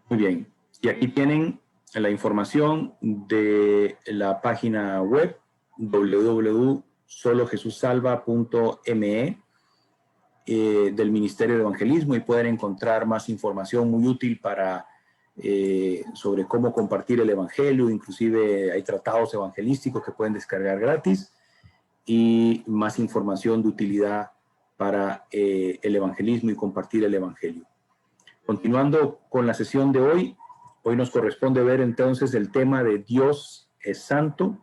Muy bien. Y aquí tienen la información de la página web www.solojesusalva.me del Ministerio de Evangelismo, y pueden encontrar más información muy útil para sobre cómo compartir el Evangelio. Inclusive hay tratados evangelísticos que pueden descargar gratis y más información de utilidad para el evangelismo y compartir el Evangelio. Continuando con la sesión de hoy nos corresponde ver entonces el tema de Dios es santo.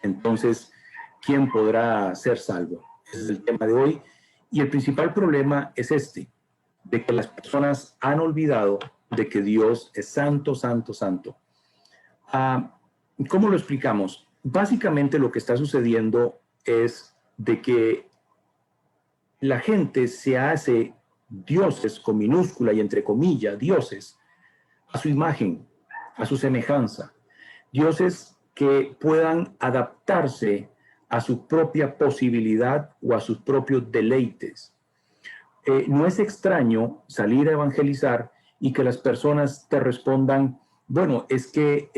Entonces, ¿quién podrá ser salvo? Ese es el tema de hoy. Y el principal problema es de que las personas han olvidado de que Dios es santo, santo, santo. ¿Cómo lo explicamos? Básicamente lo que está sucediendo es de que la gente se hace dioses con minúscula y entre comillas, dioses, a su imagen, a su semejanza. Dioses que puedan adaptarse a su propia posibilidad o a sus propios deleites. No es extraño salir a evangelizar y que las personas te respondan, bueno, es que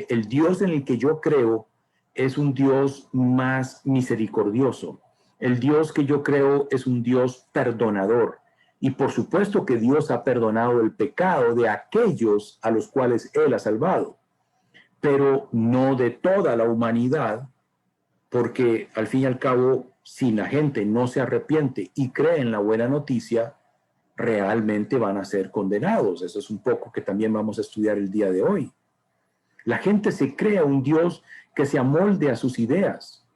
el Dios en el que yo creo es un Dios más misericordioso. El Dios que yo creo es un Dios perdonador. Y por supuesto que Dios ha perdonado el pecado de aquellos a los cuales Él ha salvado, pero no de toda la humanidad, porque al fin y al cabo, si la gente no se arrepiente y cree en la buena noticia, realmente van a ser condenados. Eso es un poco que también vamos a estudiar el día de hoy. La gente se crea un Dios que se amolde a sus ideas.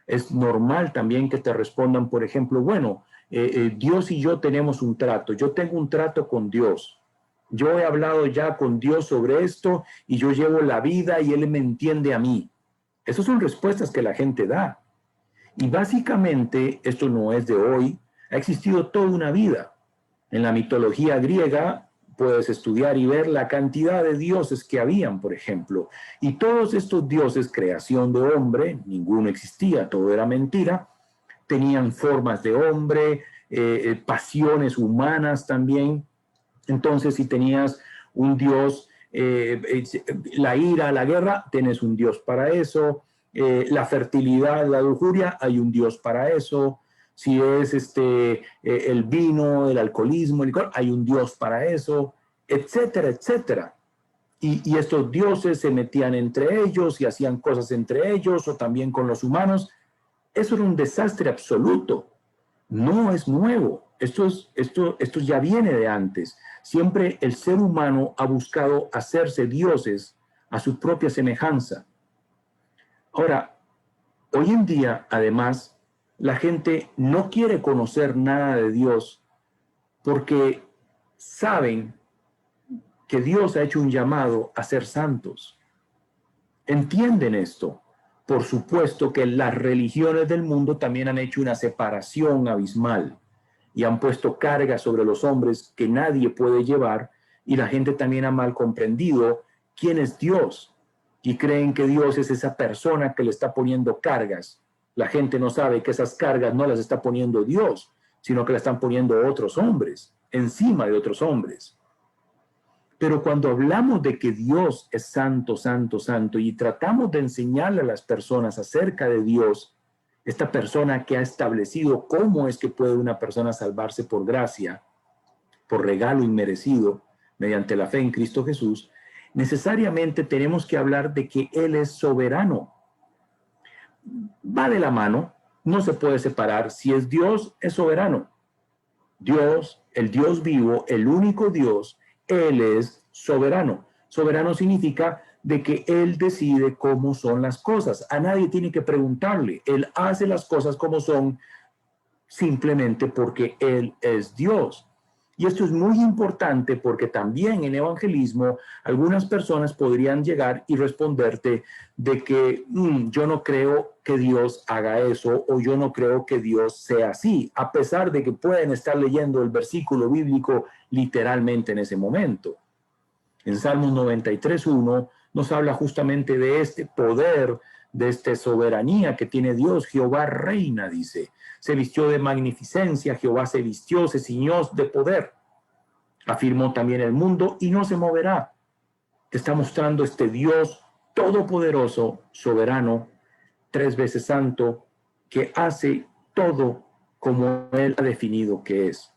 Es normal también que te respondan, por ejemplo, bueno, Dios y yo tenemos un trato. Yo tengo un trato con Dios. Yo he hablado ya con Dios sobre esto y yo llevo la vida y Él me entiende a mí. Esas son respuestas que la gente da. Y básicamente, esto no es de hoy, ha existido toda una vida. En la mitología griega puedes estudiar y ver la cantidad de dioses que habían, por ejemplo. Y todos estos dioses, creación de hombre, ninguno existía, todo era mentira, tenían formas de hombre, pasiones humanas también. Entonces, si tenías un dios, la ira, la guerra, tienes un dios para eso. La fertilidad, la lujuria, hay un dios para eso. Si es el vino, el alcoholismo, el licor, hay un dios para eso, etcétera, etcétera. Y estos dioses se metían entre ellos y hacían cosas entre ellos o también con los humanos. Eso era un desastre absoluto. No es nuevo. Esto ya viene de antes. Siempre el ser humano ha buscado hacerse dioses a su propia semejanza. Ahora, hoy en día, además, la gente no quiere conocer nada de Dios porque saben que Dios ha hecho un llamado a ser santos. ¿Entienden esto? Por supuesto que las religiones del mundo también han hecho una separación abismal y han puesto cargas sobre los hombres que nadie puede llevar, y la gente también ha mal comprendido quién es Dios y creen que Dios es esa persona que le está poniendo cargas. La gente no sabe que esas cargas no las está poniendo Dios, sino que las están poniendo otros hombres, encima de otros hombres. Pero cuando hablamos de que Dios es santo, santo, santo, y tratamos de enseñarle a las personas acerca de Dios, esta persona que ha establecido cómo es que puede una persona salvarse por gracia, por regalo inmerecido, mediante la fe en Cristo Jesús, necesariamente tenemos que hablar de que Él es soberano. Va de la mano, no se puede separar. Si es Dios, es soberano. Dios, el Dios vivo, el único Dios, Él es soberano. Soberano significa de que Él decide cómo son las cosas. A nadie tiene que preguntarle. Él hace las cosas como son simplemente porque Él es Dios. Y esto es muy importante porque también en evangelismo algunas personas podrían llegar y responderte de que yo no creo que Dios haga eso, o yo no creo que Dios sea así, a pesar de que pueden estar leyendo el versículo bíblico literalmente en ese momento. En Salmos 93:1 nos habla justamente de este poder, de esta soberanía que tiene Dios. Jehová reina, dice. Se vistió de magnificencia, Jehová se vistió, se ciñó de poder. Afirmó también el mundo y no se moverá. Te está mostrando este Dios todopoderoso, soberano, 3 veces santo, que hace todo como Él ha definido que es.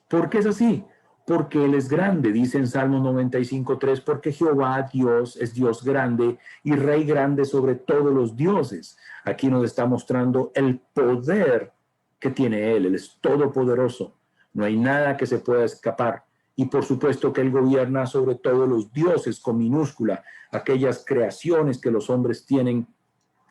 ¿Por qué es así? Porque Él es grande, dice en Salmo 95:3, porque Jehová Dios es Dios grande y Rey grande sobre todos los dioses. Aquí nos está mostrando el poder que tiene Él. Él es todopoderoso. No hay nada que se pueda escapar. Y por supuesto que Él gobierna sobre todos los dioses con minúscula, aquellas creaciones que los hombres tienen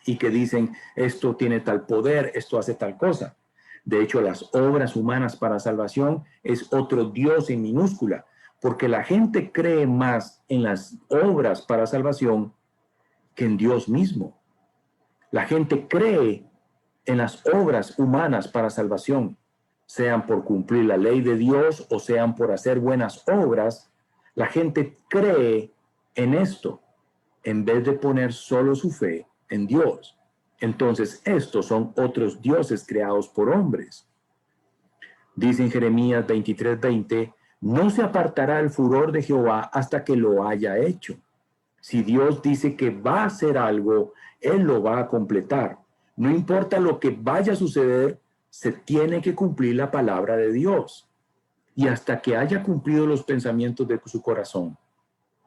y que dicen, esto tiene tal poder, esto hace tal cosa. De hecho, las obras humanas para salvación es otro Dios en minúscula, porque la gente cree más en las obras para salvación que en Dios mismo. La gente cree en las obras humanas para salvación, sean por cumplir la ley de Dios o sean por hacer buenas obras. La gente cree en esto en vez de poner solo su fe en Dios. Entonces, estos son otros dioses creados por hombres. Dice en Jeremías 23:20, no se apartará el furor de Jehová hasta que lo haya hecho. Si Dios dice que va a hacer algo, Él lo va a completar. No importa lo que vaya a suceder, se tiene que cumplir la palabra de Dios. Y hasta que haya cumplido los pensamientos de su corazón.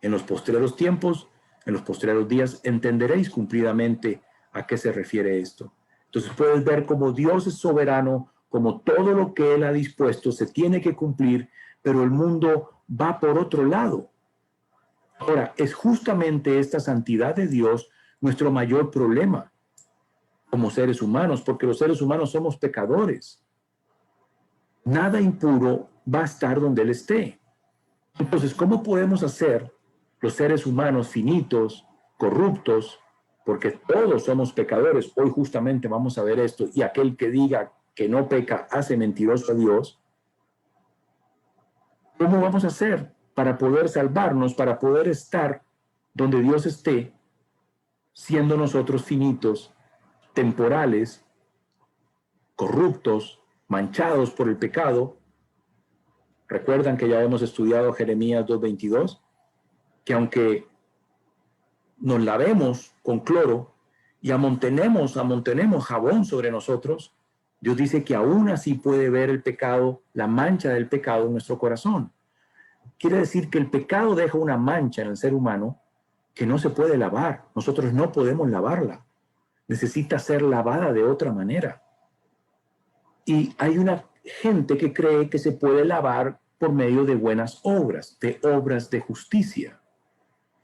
En los postreros tiempos, en los postreros días, entenderéis cumplidamente a qué se refiere esto. Entonces puedes ver cómo Dios es soberano, como todo lo que Él ha dispuesto se tiene que cumplir, pero el mundo va por otro lado. Ahora, es justamente esta santidad de Dios nuestro mayor problema como seres humanos, porque los seres humanos somos pecadores. Nada impuro va a estar donde Él esté. Entonces, ¿cómo podemos hacer los seres humanos finitos, corruptos, porque todos somos pecadores? Hoy justamente vamos a ver esto, y aquel que diga que no peca hace mentiroso a Dios. ¿Cómo vamos a hacer para poder salvarnos, para poder estar donde Dios esté, siendo nosotros finitos, temporales, corruptos, manchados por el pecado? Recuerdan que ya hemos estudiado Jeremías 2:22, que aunque nos lavemos con cloro y amontonemos jabón sobre nosotros, Dios dice que aún así puede ver el pecado, la mancha del pecado en nuestro corazón. Quiere decir que el pecado deja una mancha en el ser humano que no se puede lavar. Nosotros no podemos lavarla. Necesita ser lavada de otra manera. Y hay una gente que cree que se puede lavar por medio de buenas obras, de obras de justicia.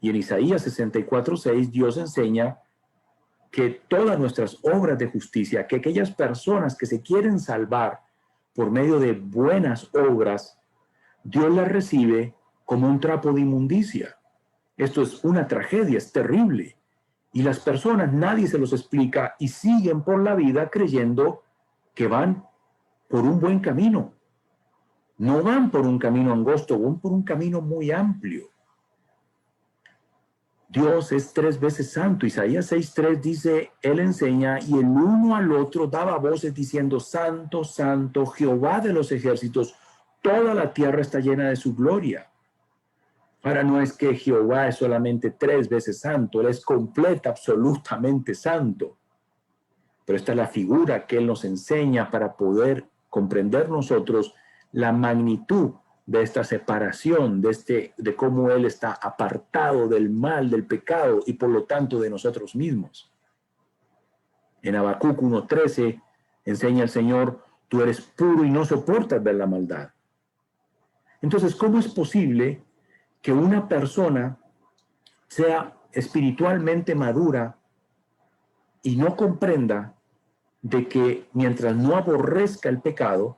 Y en Isaías 64:6 Dios enseña que todas nuestras obras de justicia, que aquellas personas que se quieren salvar por medio de buenas obras, Dios las recibe como un trapo de inmundicia. Esto es una tragedia, es terrible. Y las personas, nadie se los explica y siguen por la vida creyendo que van por un buen camino. No van por un camino angosto, van por un camino muy amplio. Dios es 3 veces santo. Isaías 6:3 dice, Él enseña y el uno al otro daba voces diciendo, Santo, Santo, Jehová de los ejércitos, toda la tierra está llena de su gloria. Ahora no es que Jehová es solamente 3 veces santo, Él es completa, absolutamente santo. Pero esta es la figura que Él nos enseña para poder comprender nosotros la magnitud de esta separación, de cómo Él está apartado del mal, del pecado y por lo tanto de nosotros mismos. En Habacuc 1:13 enseña el Señor, tú eres puro y no soportas ver la maldad. Entonces, ¿cómo es posible que una persona sea espiritualmente madura y no comprenda de que mientras no aborrezca el pecado,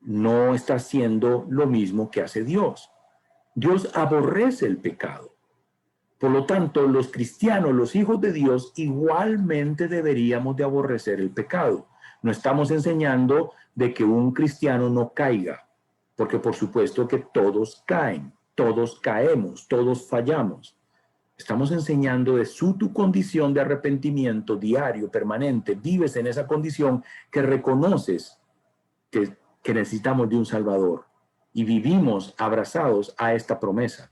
no está haciendo lo mismo que hace Dios? Dios aborrece el pecado. Por lo tanto, los cristianos, los hijos de Dios, igualmente deberíamos de aborrecer el pecado. No estamos enseñando de que un cristiano no caiga, porque por supuesto que todos caen, todos caemos, todos fallamos. Estamos enseñando de tu condición de arrepentimiento diario, permanente. Vives en esa condición que reconoces que necesitamos de un Salvador. y vivimos abrazados a esta promesa.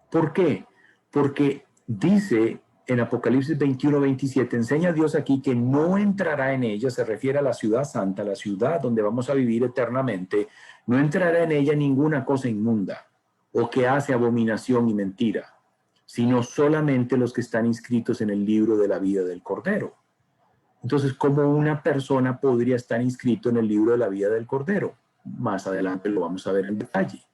¿Por qué? Porque dice en Apocalipsis 21:27, enseña Dios aquí que no entrará en ella, se refiere a la ciudad santa, la ciudad donde vamos a vivir eternamente, no entrará en ella ninguna cosa inmunda o que hace abominación y mentira, sino solamente los que están inscritos en el libro de la vida del Cordero. Entonces, ¿cómo una persona podría estar inscrito en el libro de la vida del Cordero? Más adelante lo vamos a ver en detalle.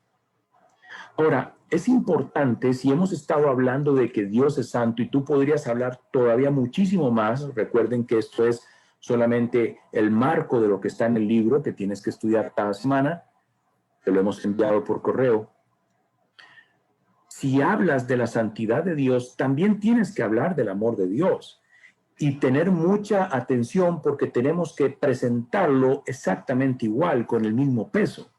Ahora, es importante, si hemos estado hablando de que Dios es santo y tú podrías hablar todavía muchísimo más, recuerden que esto es solamente el marco de lo que está en el libro que tienes que estudiar cada semana, te lo hemos enviado por correo. Si hablas de la santidad de Dios, también tienes que hablar del amor de Dios y tener mucha atención porque tenemos que presentarlo exactamente igual, con el mismo peso.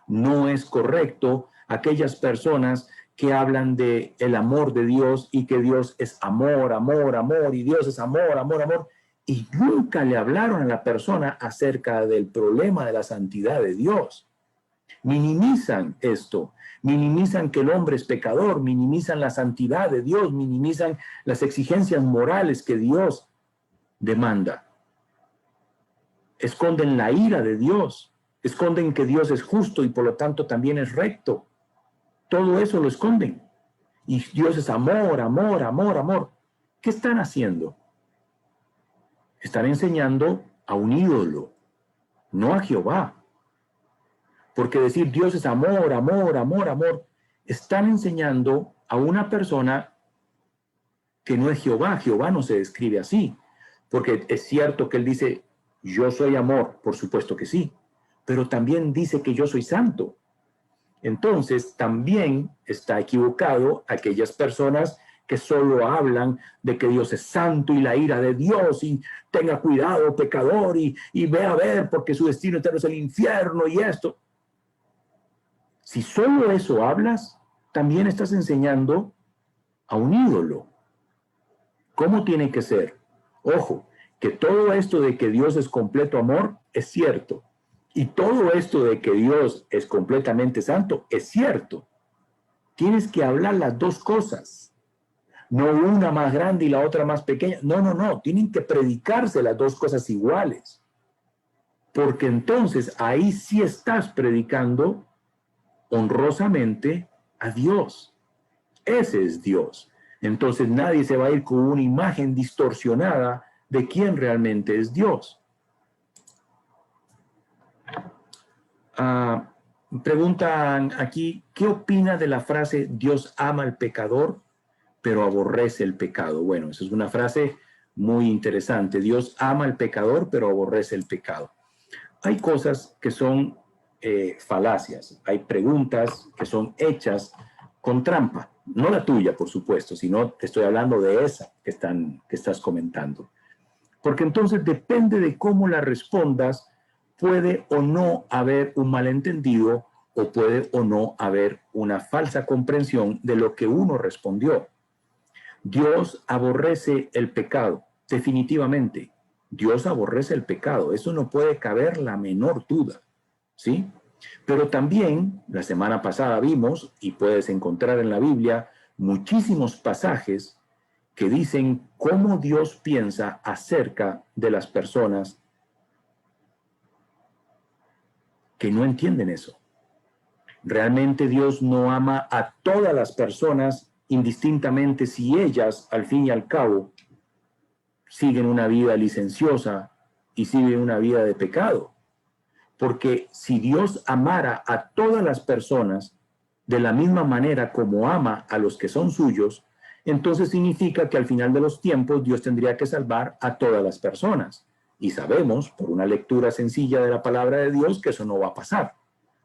No es correcto aquellas personas que hablan de el amor de Dios y que Dios es amor, amor, amor, y Dios es amor, amor, amor, y nunca le hablaron a la persona acerca del problema de la santidad de Dios. Minimizan esto, minimizan que el hombre es pecador, minimizan la santidad de Dios, minimizan las exigencias morales que Dios demanda. Esconden la ira de Dios, esconden que Dios es justo y por lo tanto también es recto. Todo eso lo esconden. Y Dios es amor, amor, amor, amor. ¿Qué están haciendo? Están enseñando a un ídolo, no a Jehová. Porque decir Dios es amor, amor, amor, amor, están enseñando a una persona que no es Jehová. Jehová no se describe así. Porque es cierto que él dice, yo soy amor, por supuesto que sí. Pero también dice que yo soy santo. Entonces, también está equivocado aquellas personas que solo hablan de que Dios es santo y la ira de Dios y tenga cuidado, pecador, y ve a ver porque su destino eterno es el infierno y esto. Si solo eso hablas, también estás enseñando a un ídolo. ¿Cómo tiene que ser? Ojo, que todo esto de que Dios es completo amor es cierto. Y todo esto de que Dios es completamente santo es cierto. Tienes que hablar las dos cosas. No una más grande y la otra más pequeña. No, no, no. Tienen que predicarse las dos cosas iguales. Porque entonces ahí sí estás predicando honrosamente a Dios. Ese es Dios. Entonces nadie se va a ir con una imagen distorsionada de quién realmente es Dios. Preguntan aquí, ¿qué opina de la frase Dios ama al pecador, pero aborrece el pecado? Bueno, esa es una frase muy interesante. Dios ama al pecador, pero aborrece el pecado. Hay cosas que son falacias, hay preguntas que son hechas con trampa. No la tuya, por supuesto, sino te estoy hablando de esa que estás comentando. Porque entonces depende de cómo la respondas, puede o no haber un malentendido o puede o no haber una falsa comprensión de lo que uno respondió. Dios aborrece el pecado, definitivamente. Dios aborrece el pecado, eso no puede caber la menor duda, ¿sí? Pero también, la semana pasada vimos, y puedes encontrar en la Biblia, muchísimos pasajes que dicen cómo Dios piensa acerca de las personas que no entienden eso. Realmente Dios no ama a todas las personas indistintamente si ellas, al fin y al cabo, siguen una vida licenciosa y siguen una vida de pecado. Porque si Dios amara a todas las personas de la misma manera como ama a los que son suyos, entonces significa que al final de los tiempos Dios tendría que salvar a todas las personas. Y sabemos, por una lectura sencilla de la palabra de Dios, que eso no va a pasar.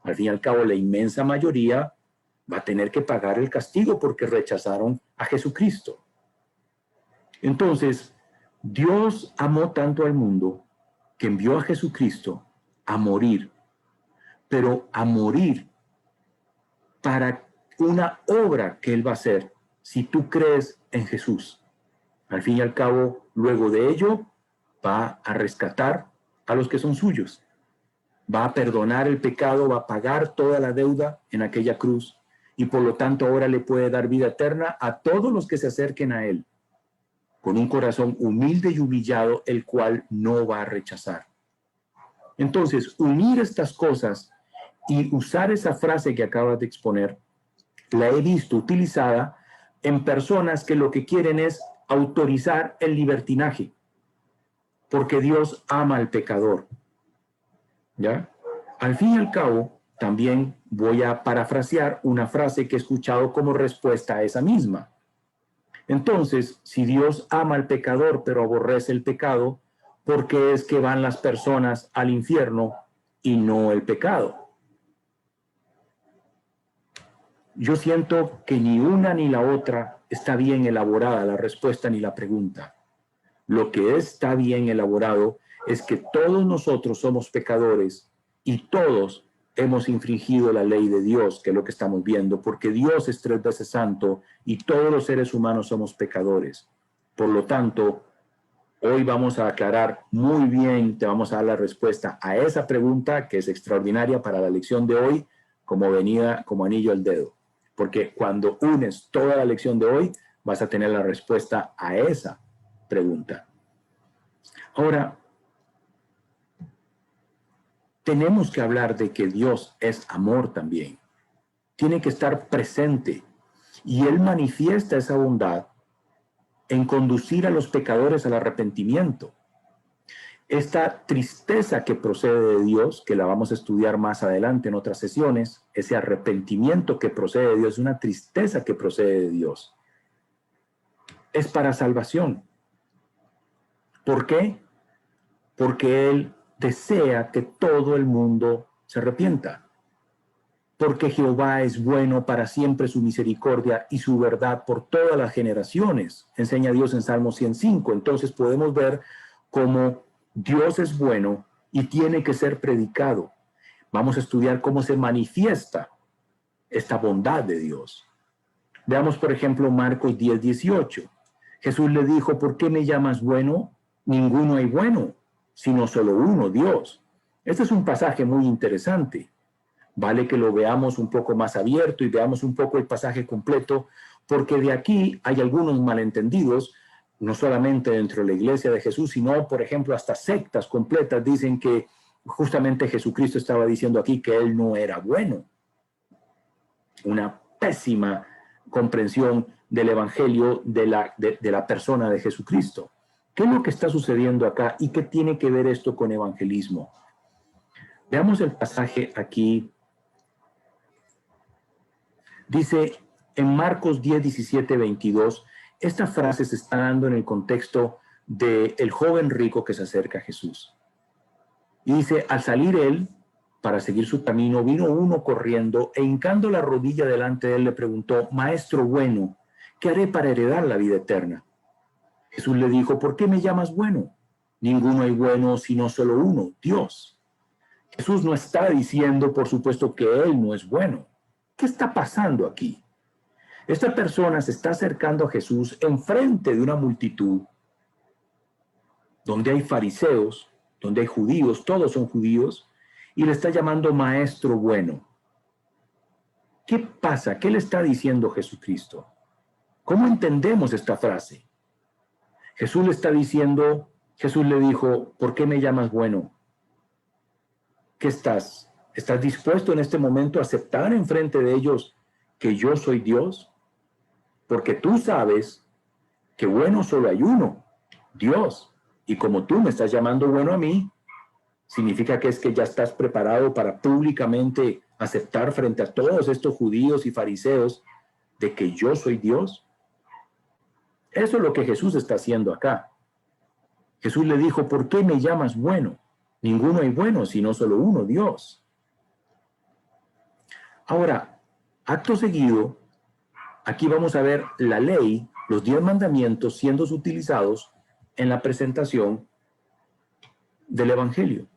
Al fin y al cabo, la inmensa mayoría va a tener que pagar el castigo porque rechazaron a Jesucristo. Entonces, Dios amó tanto al mundo que envió a Jesucristo a morir, pero a morir para una obra que Él va a hacer si tú crees en Jesús. Al fin y al cabo, luego de ello, va a rescatar a los que son suyos. va a perdonar el pecado, va a pagar toda la deuda en aquella cruz y por lo tanto ahora le puede dar vida eterna a todos los que se acerquen a Él, con un corazón humilde y humillado, el cual no va a rechazar. Entonces, unir estas cosas y usar esa frase que acabas de exponer, la he visto utilizada en personas que lo que quieren es autorizar el libertinaje, porque Dios ama al pecador. ¿Ya? Al fin y al cabo, también voy a parafrasear una frase que he escuchado como respuesta a esa misma. Entonces, si Dios ama al pecador pero aborrece el pecado, ¿por qué es que van las personas al infierno y no el pecado? Yo siento que ni una ni la otra está bien elaborada la respuesta ni la pregunta. Lo que está bien elaborado es que todos nosotros somos pecadores y todos hemos infringido la ley de Dios, que es lo que estamos viendo, porque Dios es 3 veces santo y todos los seres humanos somos pecadores. Por lo tanto, hoy vamos a aclarar muy bien, te vamos a dar la respuesta a esa pregunta que es extraordinaria para la lección de hoy, como venida como anillo al dedo. Porque cuando unes toda la lección de hoy, vas a tener la respuesta a esa pregunta. Ahora, tenemos que hablar de que Dios es amor también. Tiene que estar presente y Él manifiesta esa bondad en conducir a los pecadores al arrepentimiento. Esta tristeza que procede de Dios, que la vamos a estudiar más adelante en otras sesiones, ese arrepentimiento que procede de Dios, una tristeza que procede de Dios, es para salvación. ¿Por qué? Porque Él desea que todo el mundo se arrepienta. Porque Jehová es bueno, para siempre su misericordia y su verdad por todas las generaciones, enseña Dios en Salmo 105. Entonces podemos ver cómo Dios es bueno y tiene que ser predicado. Vamos a estudiar cómo se manifiesta esta bondad de Dios. Veamos, por ejemplo, Marcos 10:18. Jesús le dijo, ¿por qué me llamas bueno? Ninguno hay bueno, sino solo uno, Dios. Este es un pasaje muy interesante. Vale que lo veamos un poco más abierto y veamos un poco el pasaje completo, porque de aquí hay algunos malentendidos, no solamente dentro de la iglesia de Jesús, sino, por ejemplo, hasta sectas completas dicen que justamente Jesucristo estaba diciendo aquí que Él no era bueno. Una pésima comprensión del evangelio de la persona de Jesucristo. ¿Qué es lo que está sucediendo acá y qué tiene que ver esto con evangelismo? Veamos el pasaje aquí. Dice en Marcos 10, 17, 22, esta frase se está dando en el contexto del joven rico que se acerca a Jesús. Y dice, al salir él, para seguir su camino, vino uno corriendo e hincando la rodilla delante de él le preguntó, Maestro bueno, ¿qué haré para heredar la vida eterna? Jesús le dijo, ¿por qué me llamas bueno? Ninguno hay bueno sino solo uno, Dios. Jesús no está diciendo, por supuesto, que Él no es bueno. ¿Qué está pasando aquí? Esta persona se está acercando a Jesús enfrente de una multitud donde hay fariseos, donde hay judíos, todos son judíos, y le está llamando maestro bueno. ¿Qué pasa? ¿Qué le está diciendo Jesucristo? ¿Cómo entendemos esta frase? Jesús le está diciendo, Jesús le dijo, ¿por qué me llamas bueno? ¿Qué estás? ¿Estás dispuesto en este momento a aceptar enfrente de ellos que yo soy Dios? Porque tú sabes que bueno solo hay uno, Dios. Y como tú me estás llamando bueno a mí, significa que es que ya estás preparado para públicamente aceptar frente a todos estos judíos y fariseos de que yo soy Dios. Eso es lo que Jesús está haciendo acá. Jesús le dijo, ¿por qué me llamas bueno? Ninguno hay bueno, sino solo uno, Dios. Ahora, acto seguido, aquí vamos a ver la ley, los 10 mandamientos siendo utilizados en la presentación del Evangelio.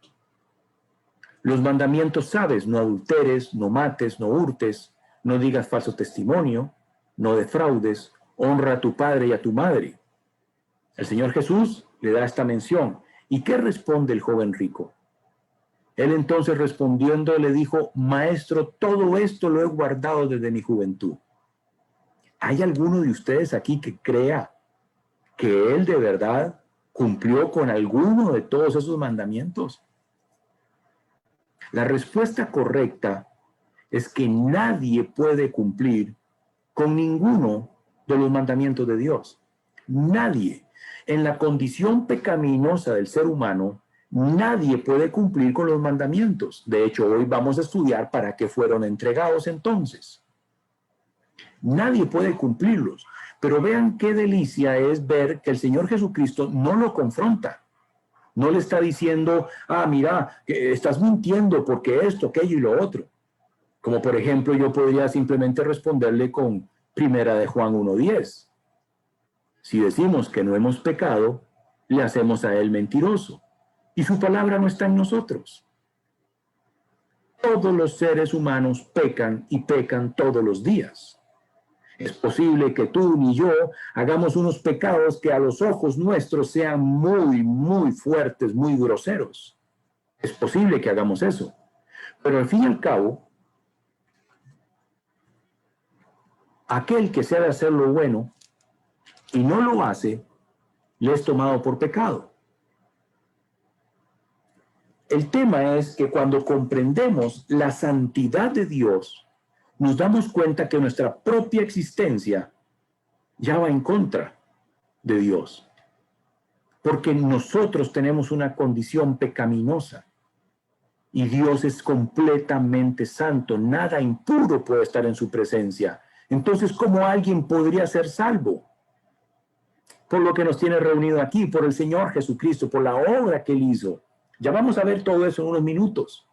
Los mandamientos sabes, no adulteres, no mates, no hurtes, no digas falso testimonio, no defraudes, honra a tu padre y a tu madre. El Señor Jesús le da esta mención. ¿Y qué responde el joven rico? Él entonces respondiendo le dijo, Maestro, todo esto lo he guardado desde mi juventud. ¿Hay alguno de ustedes aquí que crea que él de verdad cumplió con alguno de todos esos mandamientos? La respuesta correcta es que nadie puede cumplir con ninguno de los mandamientos de Dios. Nadie. En la condición pecaminosa del ser humano, nadie puede cumplir con los mandamientos. De hecho, hoy vamos a estudiar para qué fueron entregados entonces. Nadie puede cumplirlos. Pero vean qué delicia es ver que el Señor Jesucristo no lo confronta. No le está diciendo, mira, que estás mintiendo porque esto, aquello y lo otro. Como por ejemplo, yo podría simplemente responderle con 1 Juan 1:10. Si decimos que no hemos pecado, le hacemos a él mentiroso, y su palabra no está en nosotros. Todos los seres humanos pecan y pecan todos los días. Es posible que tú ni yo hagamos unos pecados que a los ojos nuestros sean muy, muy fuertes, muy groseros. Es posible que hagamos eso. Pero al fin y al cabo, aquel que sabe hacer lo bueno y no lo hace, le es tomado por pecado. El tema es que cuando comprendemos la santidad de Dios, nos damos cuenta que nuestra propia existencia ya va en contra de Dios. Porque nosotros tenemos una condición pecaminosa y Dios es completamente santo. Nada impuro puede estar en su presencia. Entonces, ¿cómo alguien podría ser salvo? Por lo que nos tiene reunido aquí, por el Señor Jesucristo, por la obra que Él hizo. Ya vamos a ver todo eso en unos minutos.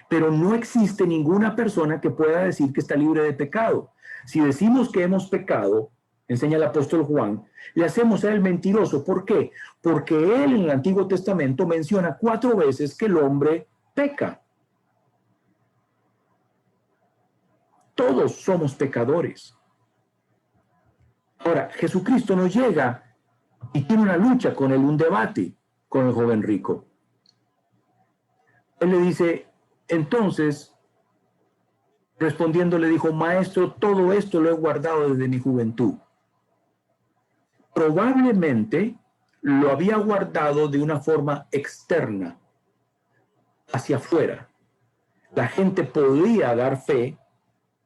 Pero no existe ninguna persona que pueda decir que está libre de pecado. Si decimos que hemos pecado, enseña el apóstol Juan, le hacemos a él mentiroso. ¿Por qué? Porque él en el Antiguo Testamento menciona 4 veces que el hombre peca. Todos somos pecadores. Ahora, Jesucristo no llega y tiene una lucha con él, un debate con el joven rico. Él le dice, entonces, respondiendo le dijo, Maestro, todo esto lo he guardado desde mi juventud. Probablemente lo había guardado de una forma externa, hacia afuera. La gente podía dar fe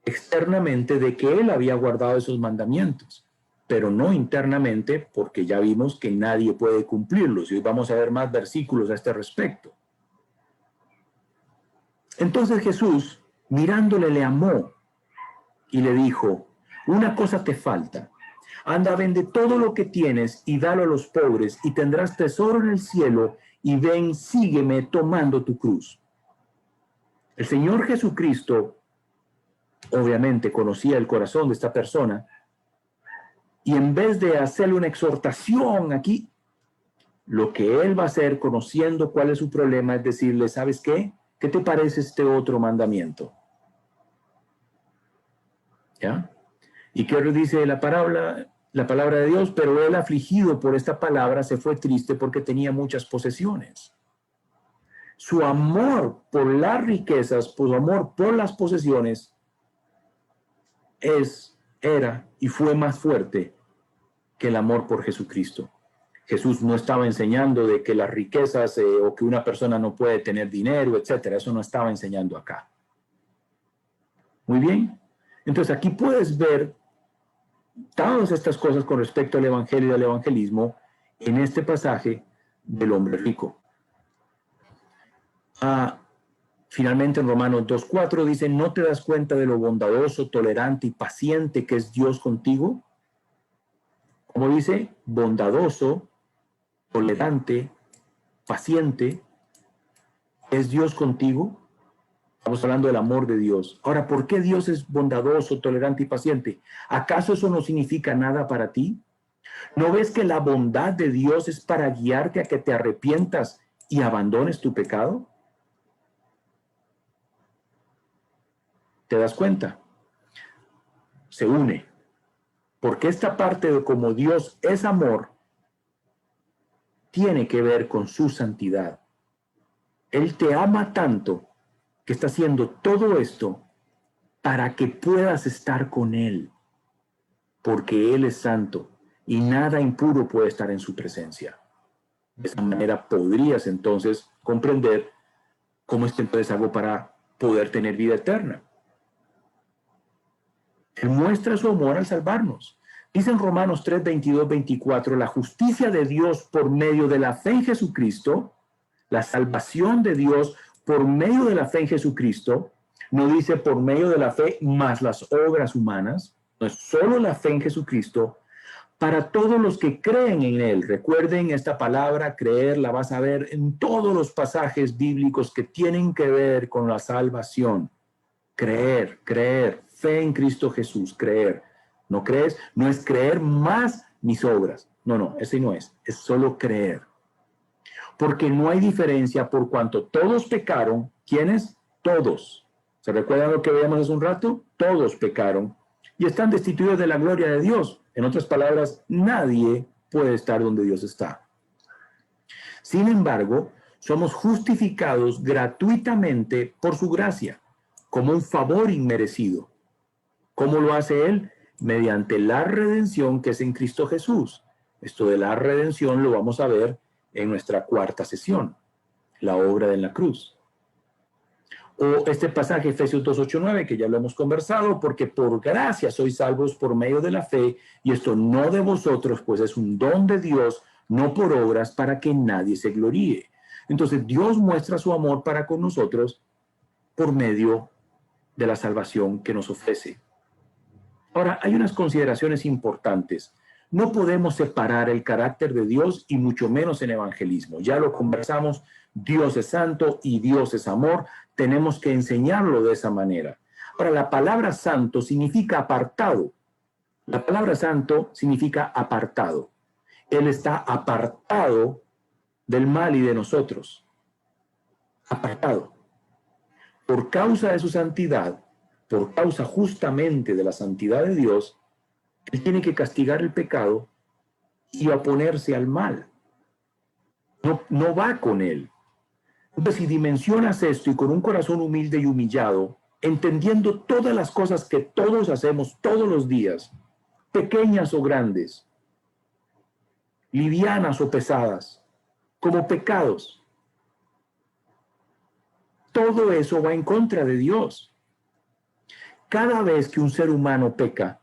externamente de que él había guardado esos mandamientos, pero no internamente, porque ya vimos que nadie puede cumplirlos. Y hoy vamos a ver más versículos a este respecto. Entonces Jesús, mirándole, le amó y le dijo, una cosa te falta. Anda, vende todo lo que tienes y dalo a los pobres y tendrás tesoro en el cielo y ven, sígueme tomando tu cruz. El Señor Jesucristo obviamente conocía el corazón de esta persona y en vez de hacerle una exhortación aquí, lo que él va a hacer conociendo cuál es su problema es decirle, ¿sabes qué? ¿Qué te parece este otro mandamiento? ¿Ya? ¿Y qué dice la palabra de Dios? Pero él, afligido por esta palabra, se fue triste porque tenía muchas posesiones. Su amor por las riquezas, por su amor por las posesiones, era y fue más fuerte que el amor por Jesucristo. Jesús no estaba enseñando de que las riquezas o que una persona no puede tener dinero, etcétera. Eso no estaba enseñando acá. Muy bien. Entonces aquí puedes ver todas estas cosas con respecto al evangelio y al evangelismo en este pasaje del hombre rico. Finalmente en Romanos 2:4 dice, ¿no te das cuenta de lo bondadoso, tolerante y paciente que es Dios contigo? Como dice, bondadoso, tolerante, paciente, ¿es Dios contigo? Estamos hablando del amor de Dios. Ahora, ¿por qué Dios es bondadoso, tolerante y paciente? ¿Acaso eso no significa nada para ti? ¿No ves que la bondad de Dios es para guiarte a que te arrepientas y abandones tu pecado? ¿Te das cuenta? Se une. Porque esta parte de cómo Dios es amor tiene que ver con su santidad. Él te ama tanto que está haciendo todo esto para que puedas estar con Él, porque Él es santo y nada impuro puede estar en su presencia. De esa manera podrías entonces comprender cómo es que entonces hago para poder tener vida eterna. Él muestra su amor al salvarnos. Dice en Romanos 3, 22, 24, la justicia de Dios por medio de la fe en Jesucristo, la salvación de Dios por medio de la fe en Jesucristo, no dice por medio de la fe más las obras humanas, no es solo la fe en Jesucristo, para todos los que creen en Él. Recuerden esta palabra, creer, la vas a ver en todos los pasajes bíblicos que tienen que ver con la salvación. Creer, creer, fe en Cristo Jesús, creer. ¿No crees? No es creer más mis obras. No, ese no es solo creer. Porque no hay diferencia por cuanto todos pecaron. ¿Quiénes? Todos. ¿Se recuerdan lo que veíamos hace un rato? Todos pecaron y están destituidos de la gloria de Dios. En otras palabras, nadie puede estar donde Dios está. Sin embargo, somos justificados gratuitamente por su gracia, como un favor inmerecido. ¿Cómo lo hace Él? Mediante la redención que es en Cristo Jesús. Esto de la redención lo vamos a ver en nuestra cuarta sesión, la obra de la cruz. O este pasaje, Efesios 2, 8, 9, que ya lo hemos conversado, porque por gracia sois salvos por medio de la fe, y esto no de vosotros, pues es un don de Dios, no por obras, para que nadie se gloríe. Entonces Dios muestra su amor para con nosotros por medio de la salvación que nos ofrece. Ahora, hay unas consideraciones importantes. No podemos separar el carácter de Dios y mucho menos en evangelismo. Ya lo conversamos, Dios es santo y Dios es amor. Tenemos que enseñarlo de esa manera. Ahora, la palabra santo significa apartado. La palabra santo significa apartado. Él está apartado del mal y de nosotros. Apartado. Por causa de su santidad, por causa justamente de la santidad de Dios, Él tiene que castigar el pecado y oponerse al mal. No va con Él. Entonces, si dimensionas esto y con un corazón humilde y humillado, entendiendo todas las cosas que todos hacemos todos los días, pequeñas o grandes, livianas o pesadas, como pecados, todo eso va en contra de Dios. Cada vez que un ser humano peca,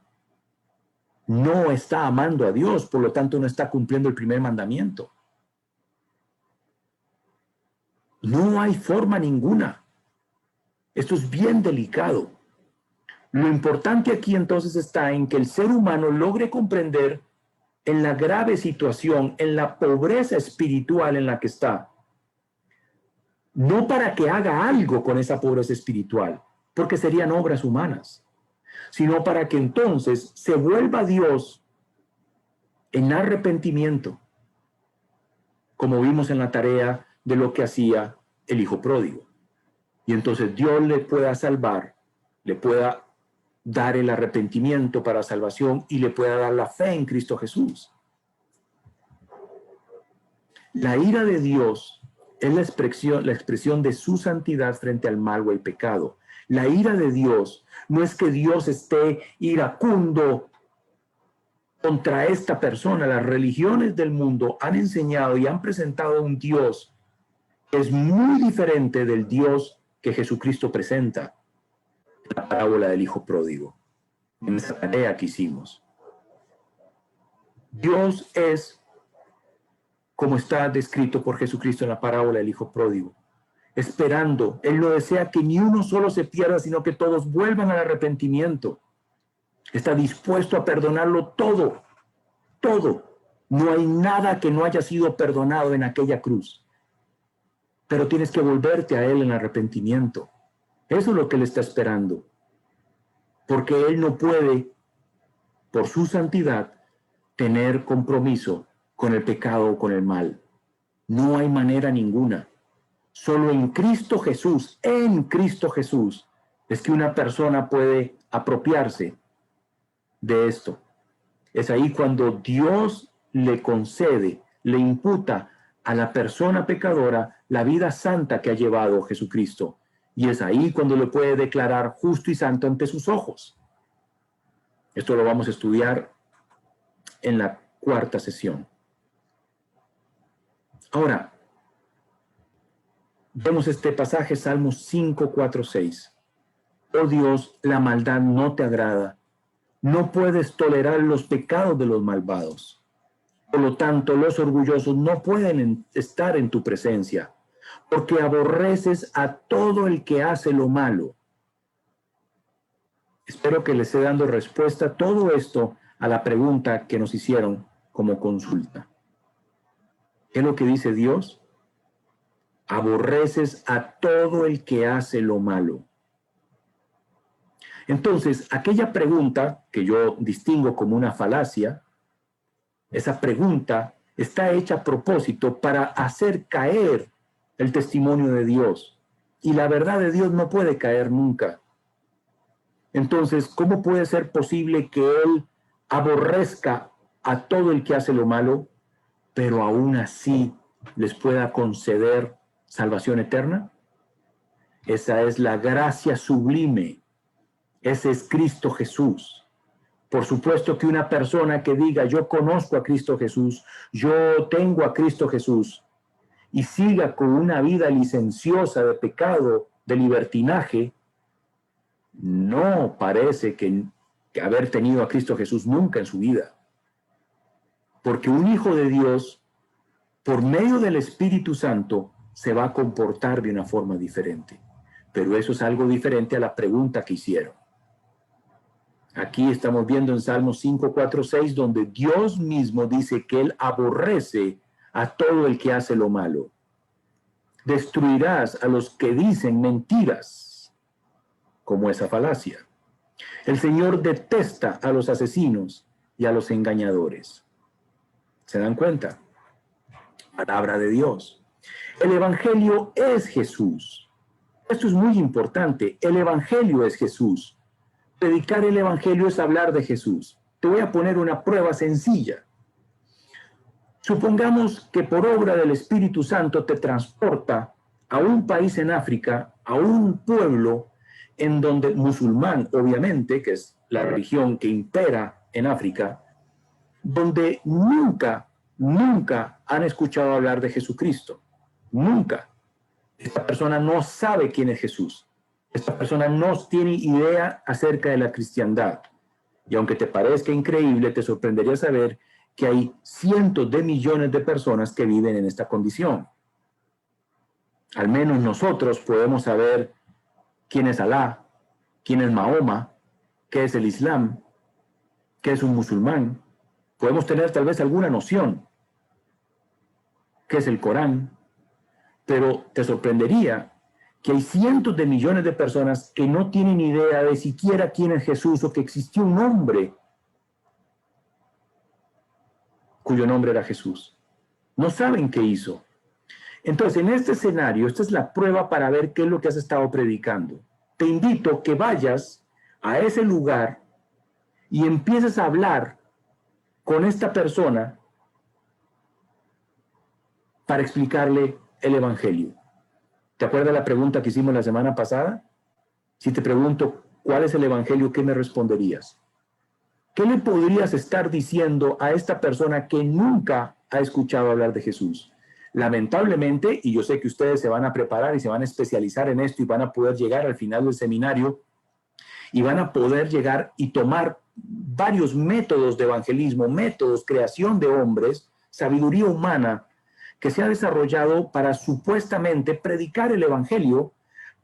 no está amando a Dios, por lo tanto no está cumpliendo el primer mandamiento. No hay forma ninguna. Esto es bien delicado. Lo importante aquí entonces está en que el ser humano logre comprender en la grave situación, en la pobreza espiritual en la que está. No para que haga algo con esa pobreza espiritual, porque serían obras humanas, sino para que entonces se vuelva a Dios en arrepentimiento, como vimos en la tarea de lo que hacía el hijo pródigo. Y entonces Dios le pueda salvar, le pueda dar el arrepentimiento para salvación y le pueda dar la fe en Cristo Jesús. La ira de Dios es la expresión de su santidad frente al mal o el pecado. La ira de Dios no es que Dios esté iracundo contra esta persona. Las religiones del mundo han enseñado y han presentado un Dios que es muy diferente del Dios que Jesucristo presenta en la parábola del hijo pródigo, en esa tarea que hicimos. Dios es como está descrito por Jesucristo en la parábola del hijo pródigo, esperando. Él no desea que ni uno solo se pierda, sino que todos vuelvan al arrepentimiento. Está dispuesto a perdonarlo todo, todo. No hay nada que no haya sido perdonado en aquella cruz. Pero tienes que volverte a Él en arrepentimiento. Eso es lo que Él está esperando. Porque Él no puede, por su santidad, tener compromiso con el pecado o con el mal. No hay manera ninguna. Solo en Cristo Jesús, es que una persona puede apropiarse de esto. Es ahí cuando Dios le concede, le imputa a la persona pecadora la vida santa que ha llevado Jesucristo. Y es ahí cuando le puede declarar justo y santo ante sus ojos. Esto lo vamos a estudiar en la cuarta sesión. Ahora, vemos este pasaje, Salmos 5, 4, 6. Oh Dios, la maldad no te agrada. No puedes tolerar los pecados de los malvados. Por lo tanto, los orgullosos no pueden estar en tu presencia, porque aborreces a todo el que hace lo malo. Espero que les esté dando respuesta a todo esto a la pregunta que nos hicieron como consulta. ¿Qué es lo que dice Dios? Aborreces a todo el que hace lo malo. Entonces, aquella pregunta que yo distingo como una falacia, esa pregunta está hecha a propósito para hacer caer el testimonio de Dios. Y la verdad de Dios no puede caer nunca. Entonces, ¿cómo puede ser posible que Él aborrezca a todo el que hace lo malo, pero aún así les pueda conceder salvación eterna? Esa es la gracia sublime. Ese es Cristo Jesús. Por supuesto que una persona que diga, yo conozco a Cristo Jesús, yo tengo a Cristo Jesús, y siga con una vida licenciosa de pecado, de libertinaje, no parece que haber tenido a Cristo Jesús nunca en su vida. Porque un hijo de Dios, por medio del Espíritu Santo, se va a comportar de una forma diferente. Pero eso es algo diferente a la pregunta que hicieron. Aquí estamos viendo en Salmos 5, 4, 6, donde Dios mismo dice que Él aborrece a todo el que hace lo malo. Destruirás a los que dicen mentiras, como esa falacia. El Señor detesta a los asesinos y a los engañadores. ¿Se dan cuenta? Palabra de Dios. El Evangelio es Jesús. Esto es muy importante. El Evangelio es Jesús. Predicar el Evangelio es hablar de Jesús. Te voy a poner una prueba sencilla. Supongamos que por obra del Espíritu Santo te transporta a un país en África, a un pueblo en donde musulmán, obviamente, que es la religión que impera en África, donde nunca han escuchado hablar de Jesucristo. Nunca. Esta persona no sabe quién es Jesús. Esta persona no tiene idea acerca de la cristiandad. Y aunque te parezca increíble, te sorprendería saber que hay cientos de millones de personas que viven en esta condición. Al menos nosotros podemos saber quién es Alá, quién es Mahoma, qué es el Islam, qué es un musulmán. Podemos tener tal vez alguna noción, qué es el Corán, pero te sorprendería que hay cientos de millones de personas que no tienen idea de siquiera quién es Jesús o que existió un hombre cuyo nombre era Jesús. No saben qué hizo. Entonces, en este escenario, esta es la prueba para ver qué es lo que has estado predicando. Te invito a que vayas a ese lugar y empieces a hablar con esta persona para explicarle el Evangelio. ¿Te acuerdas la pregunta que hicimos la semana pasada? Si te pregunto, ¿cuál es el Evangelio? ¿Qué me responderías? ¿Qué le podrías estar diciendo a esta persona que nunca ha escuchado hablar de Jesús? Lamentablemente, y yo sé que ustedes se van a preparar y se van a especializar en esto y van a poder llegar al final del seminario y van a poder llegar y tomar varios métodos de evangelismo, métodos, creación de hombres, sabiduría humana, que se ha desarrollado para supuestamente predicar el Evangelio,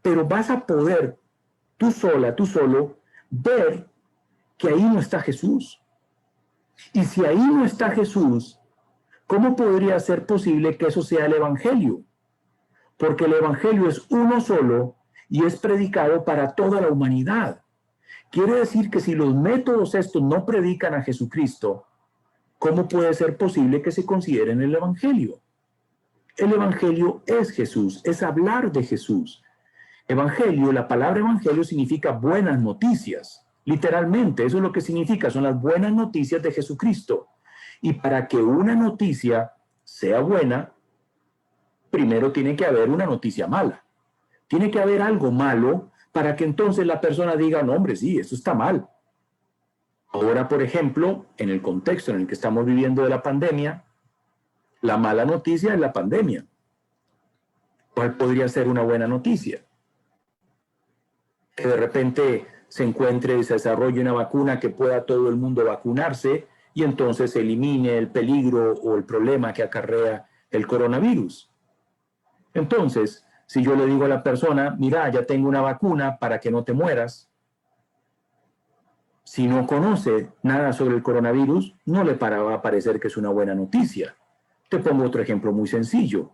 pero vas a poder tú sola, tú solo, ver que ahí no está Jesús. Y si ahí no está Jesús, ¿cómo podría ser posible que eso sea el Evangelio? Porque el Evangelio es uno solo y es predicado para toda la humanidad. Quiere decir que si los métodos estos no predican a Jesucristo, ¿cómo puede ser posible que se consideren el Evangelio? El Evangelio es Jesús, es hablar de Jesús. Evangelio, la palabra evangelio significa buenas noticias. Literalmente, eso es lo que significa, son las buenas noticias de Jesucristo. Y para que una noticia sea buena, primero tiene que haber una noticia mala. Tiene que haber algo malo para que entonces la persona diga, no, hombre, sí, esto está mal. Ahora, por ejemplo, en el contexto en el que estamos viviendo de la pandemia, la mala noticia es la pandemia. ¿Cuál podría ser una buena noticia? Que de repente se encuentre y se desarrolle una vacuna que pueda todo el mundo vacunarse y entonces se elimine el peligro o el problema que acarrea el coronavirus. Entonces, si yo le digo a la persona, mira, ya tengo una vacuna para que no te mueras, si no conoce nada sobre el coronavirus, no le va a parecer que es una buena noticia. Te pongo otro ejemplo muy sencillo,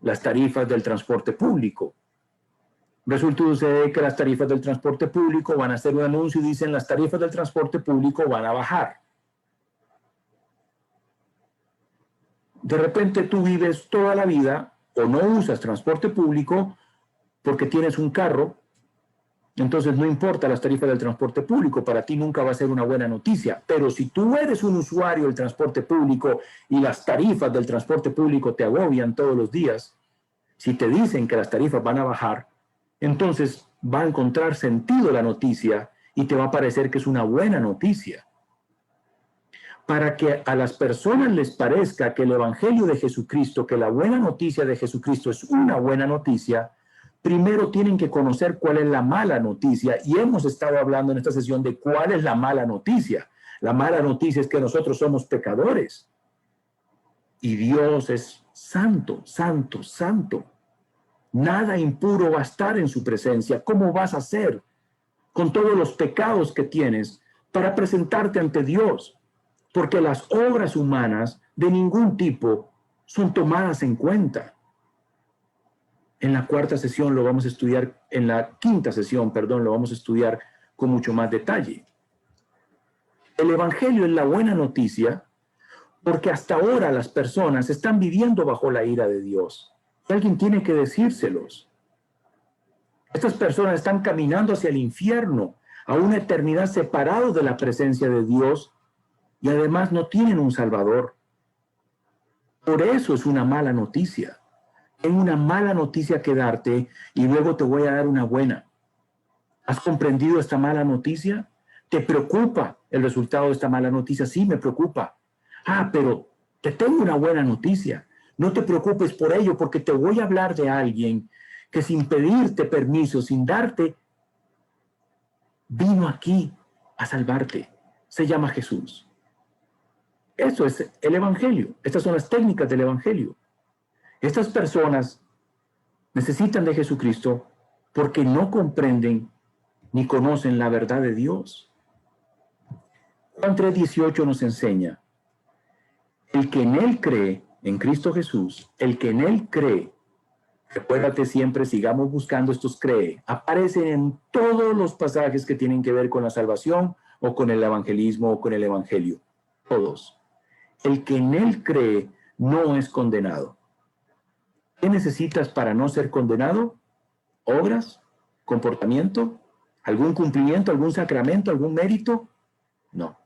las tarifas del transporte público. Resulta que las tarifas del transporte público van a hacer un anuncio y dicen las tarifas del transporte público van a bajar. De repente tú vives toda la vida o no usas transporte público porque tienes un carro, entonces no importa las tarifas del transporte público, para ti nunca va a ser una buena noticia. Pero si tú eres un usuario del transporte público y las tarifas del transporte público te agobian todos los días, si te dicen que las tarifas van a bajar, entonces va a encontrar sentido la noticia y te va a parecer que es una buena noticia. Para que a las personas les parezca que el Evangelio de Jesucristo, que la buena noticia de Jesucristo es una buena noticia, primero tienen que conocer cuál es la mala noticia. Y hemos estado hablando en esta sesión de cuál es la mala noticia. La mala noticia es que nosotros somos pecadores. Y Dios es santo, santo, santo. Nada impuro va a estar en su presencia. ¿Cómo vas a hacer con todos los pecados que tienes para presentarte ante Dios? Porque las obras humanas de ningún tipo son tomadas en cuenta. En la cuarta sesión lo vamos a estudiar, en la quinta sesión, perdón, lo vamos a estudiar con mucho más detalle. El Evangelio es la buena noticia porque hasta ahora las personas están viviendo bajo la ira de Dios. Alguien tiene que decírselos. Estas personas están caminando hacia el infierno, a una eternidad separados de la presencia de Dios y además no tienen un Salvador. Por eso es una mala noticia. Tengo una mala noticia que darte y luego te voy a dar una buena. ¿Has comprendido esta mala noticia? ¿Te preocupa el resultado de esta mala noticia? Sí, me preocupa. Pero te tengo una buena noticia. No te preocupes por ello porque te voy a hablar de alguien que sin pedirte permiso, sin darte, vino aquí a salvarte. Se llama Jesús. Eso es el Evangelio. Estas son las técnicas del Evangelio. Estas personas necesitan de Jesucristo porque no comprenden ni conocen la verdad de Dios. Juan 3:18 nos enseña, el que en Él cree, en Cristo Jesús, el que en Él cree, recuérdate siempre, sigamos buscando estos cree, aparecen en todos los pasajes que tienen que ver con la salvación o con el evangelismo o con el Evangelio. Todos. El que en Él cree no es condenado. ¿Qué necesitas para no ser condenado? ¿Obras? ¿Comportamiento? ¿Algún cumplimiento? ¿Algún sacramento? ¿Algún mérito? No.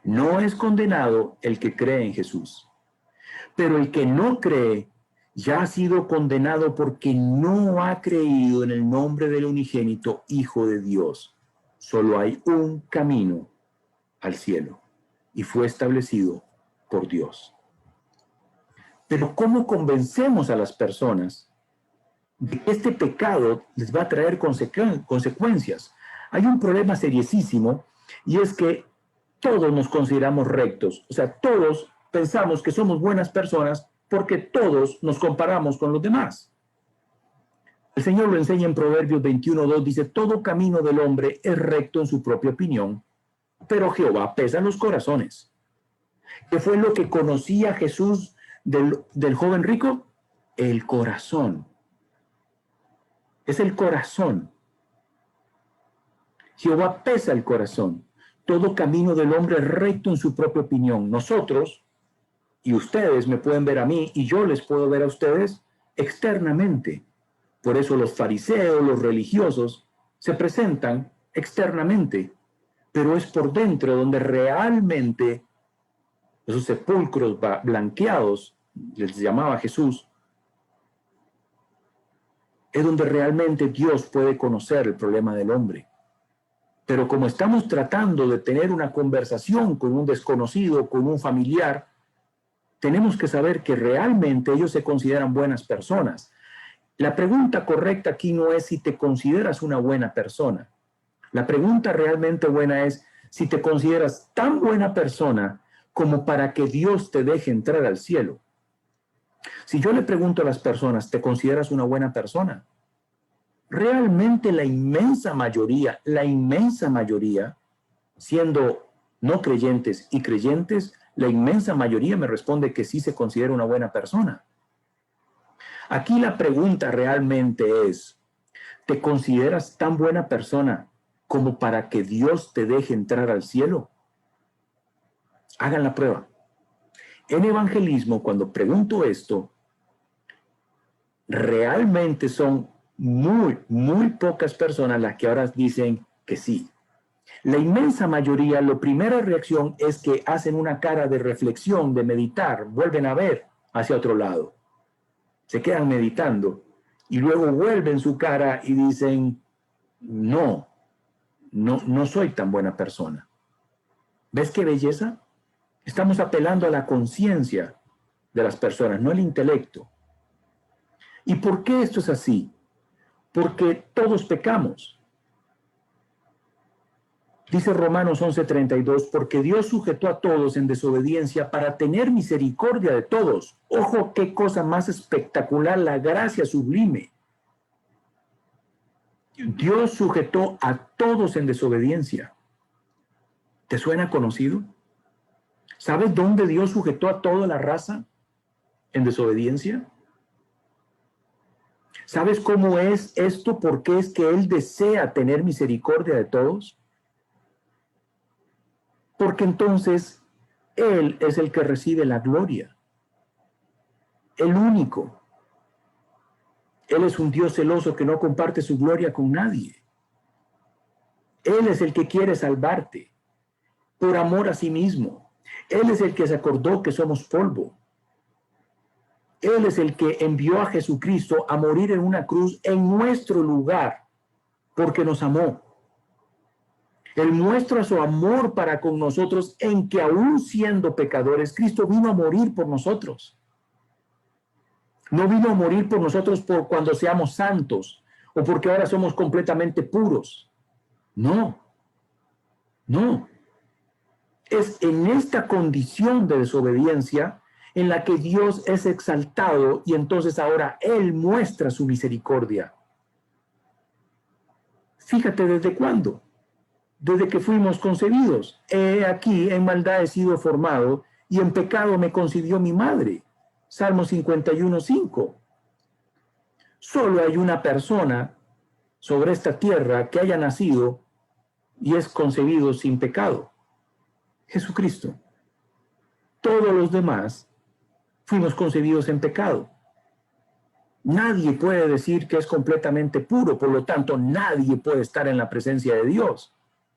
No es condenado el que cree en Jesús. Pero el que no cree ya ha sido condenado porque no ha creído en el nombre del unigénito Hijo de Dios. Solo hay un camino al cielo y fue establecido por Dios. Pero ¿cómo convencemos a las personas de que este pecado les va a traer consecuencias? Hay un problema seriosísimo y es que todos nos consideramos rectos. O sea, todos pensamos que somos buenas personas porque todos nos comparamos con los demás. El Señor lo enseña en Proverbios 21:2, dice, todo camino del hombre es recto en su propia opinión, pero Jehová pesa los corazones. ¿Qué fue lo que conocía Jesús del joven rico? El corazón. Es el corazón. Jehová pesa el corazón. Todo camino del hombre es recto en su propia opinión. Nosotros y ustedes me pueden ver a mí y yo les puedo ver a ustedes externamente. Por eso los fariseos, los religiosos, se presentan externamente, pero es por dentro donde realmente esos sepulcros blanqueados, les llamaba Jesús, es donde realmente Dios puede conocer el problema del hombre. Pero como estamos tratando de tener una conversación con un desconocido, con un familiar, tenemos que saber que realmente ellos se consideran buenas personas. La pregunta correcta aquí no es si te consideras una buena persona. La pregunta realmente buena es si te consideras tan buena persona como para que Dios te deje entrar al cielo. Si yo le pregunto a las personas, ¿te consideras una buena persona? Realmente la inmensa mayoría, siendo no creyentes y creyentes, la inmensa mayoría me responde que sí se considera una buena persona. Aquí la pregunta realmente es, ¿te consideras tan buena persona como para que Dios te deje entrar al cielo? Hagan la prueba. En evangelismo, cuando pregunto esto, realmente son muy pocas personas las que ahora dicen que sí. La inmensa mayoría, la primera reacción es que hacen una cara de reflexión, de meditar, vuelven a ver hacia otro lado. Se quedan meditando y luego vuelven su cara y dicen, no soy tan buena persona. ¿Ves qué belleza? Estamos apelando a la conciencia de las personas, no al intelecto. ¿Y por qué esto es así? Porque todos pecamos. Dice Romanos 11:32, porque Dios sujetó a todos en desobediencia para tener misericordia de todos. Ojo, qué cosa más espectacular, la gracia sublime. Dios sujetó a todos en desobediencia. ¿Te suena conocido? ¿Sabes dónde Dios sujetó a toda la raza en desobediencia? ¿Sabes cómo es esto? ¿Por qué es que Él desea tener misericordia de todos? Porque entonces Él es el que recibe la gloria. El único. Él es un Dios celoso que no comparte su gloria con nadie. Él es el que quiere salvarte por amor a sí mismo. Él es el que se acordó que somos polvo. Él es el que envió a Jesucristo a morir en una cruz en nuestro lugar porque nos amó. Él muestra su amor para con nosotros en que aún siendo pecadores, Cristo vino a morir por nosotros. No vino a morir por nosotros por cuando seamos santos o porque ahora somos completamente puros. No. Es en esta condición de desobediencia en la que Dios es exaltado y entonces ahora Él muestra su misericordia. Fíjate desde cuándo. Desde que fuimos concebidos. He aquí en maldad he sido formado y en pecado me concibió mi madre. Salmo 51:5. Solo hay una persona sobre esta tierra que haya nacido y es concebido sin pecado. Jesucristo. Todos los demás fuimos concebidos en pecado. Nadie puede decir que es completamente puro, por lo tanto, nadie puede estar en la presencia de Dios.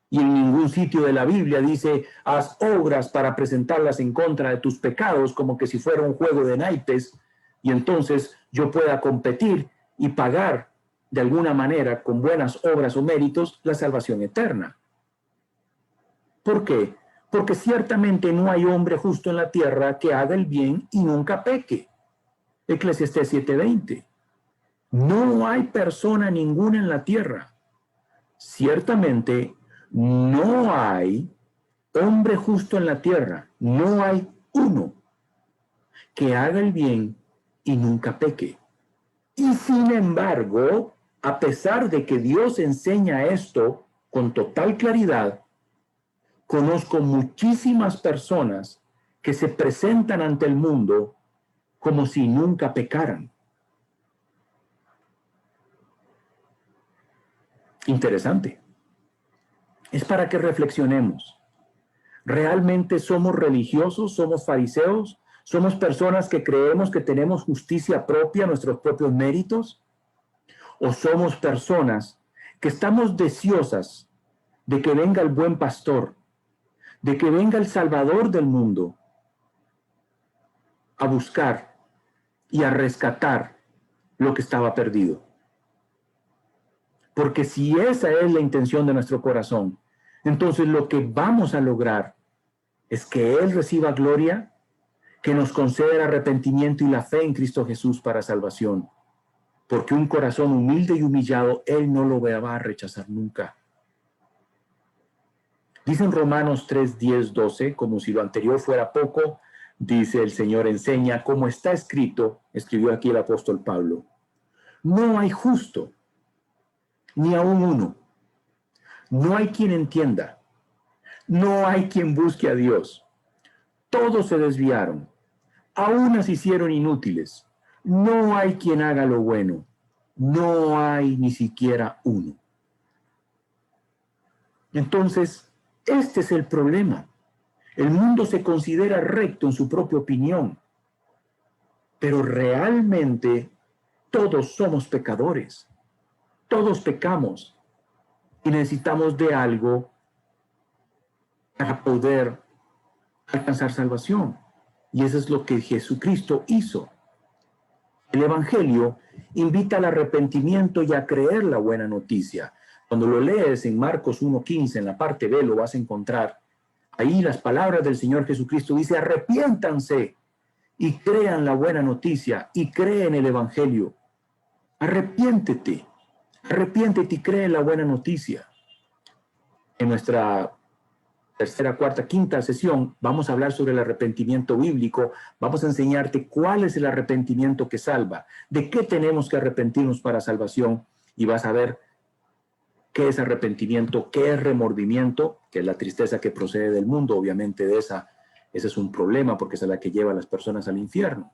Y en ningún sitio de la Biblia dice, haz obras para presentarlas en contra de tus pecados, como que si fuera un juego de naipes, y entonces yo pueda competir y pagar de alguna manera, con buenas obras o méritos, la salvación eterna. ¿Por qué? Porque ciertamente no hay hombre justo en la tierra que haga el bien y nunca peque. Eclesiastés 7:20. No hay persona ninguna en la tierra. Ciertamente no hay hombre justo en la tierra. No hay uno que haga el bien y nunca peque. Y sin embargo, a pesar de que Dios enseña esto con total claridad, conozco muchísimas personas que se presentan ante el mundo como si nunca pecaran. Interesante. Es para que reflexionemos. ¿Realmente somos religiosos? ¿Somos fariseos? ¿Somos personas que creemos que tenemos justicia propia, nuestros propios méritos? ¿O somos personas que estamos deseosas de que venga el buen pastor, de que venga el Salvador del mundo a buscar y a rescatar lo que estaba perdido? Porque si esa es la intención de nuestro corazón, entonces lo que vamos a lograr es que Él reciba gloria, que nos conceda el arrepentimiento y la fe en Cristo Jesús para salvación. Porque un corazón humilde y humillado, Él no lo va a rechazar nunca. Dice en Romanos 3, 10, 12, como si lo anterior fuera poco, dice el Señor enseña, como está escrito, escribió aquí el apóstol Pablo, no hay justo, ni aun uno. No hay quien entienda. No hay quien busque a Dios. Todos se desviaron. A unas hicieron inútiles. No hay quien haga lo bueno. No hay ni siquiera uno. Entonces, este es el problema. El mundo se considera recto en su propia opinión, pero realmente todos somos pecadores. Todos pecamos y necesitamos de algo para poder alcanzar salvación. Y eso es lo que Jesucristo hizo. El Evangelio invita al arrepentimiento y a creer la buena noticia. Cuando lo lees en Marcos 1:15, en la parte B, lo vas a encontrar. Ahí las palabras del Señor Jesucristo dice, arrepiéntanse y crean la buena noticia y creen el Evangelio. Arrepiéntete y cree la buena noticia. En nuestra tercera, cuarta, quinta sesión vamos a hablar sobre el arrepentimiento bíblico. Vamos a enseñarte cuál es el arrepentimiento que salva, de qué tenemos que arrepentirnos para salvación, y vas a ver qué es arrepentimiento, qué es remordimiento, que es la tristeza que procede del mundo. Obviamente ese es un problema porque es la que lleva a las personas al infierno.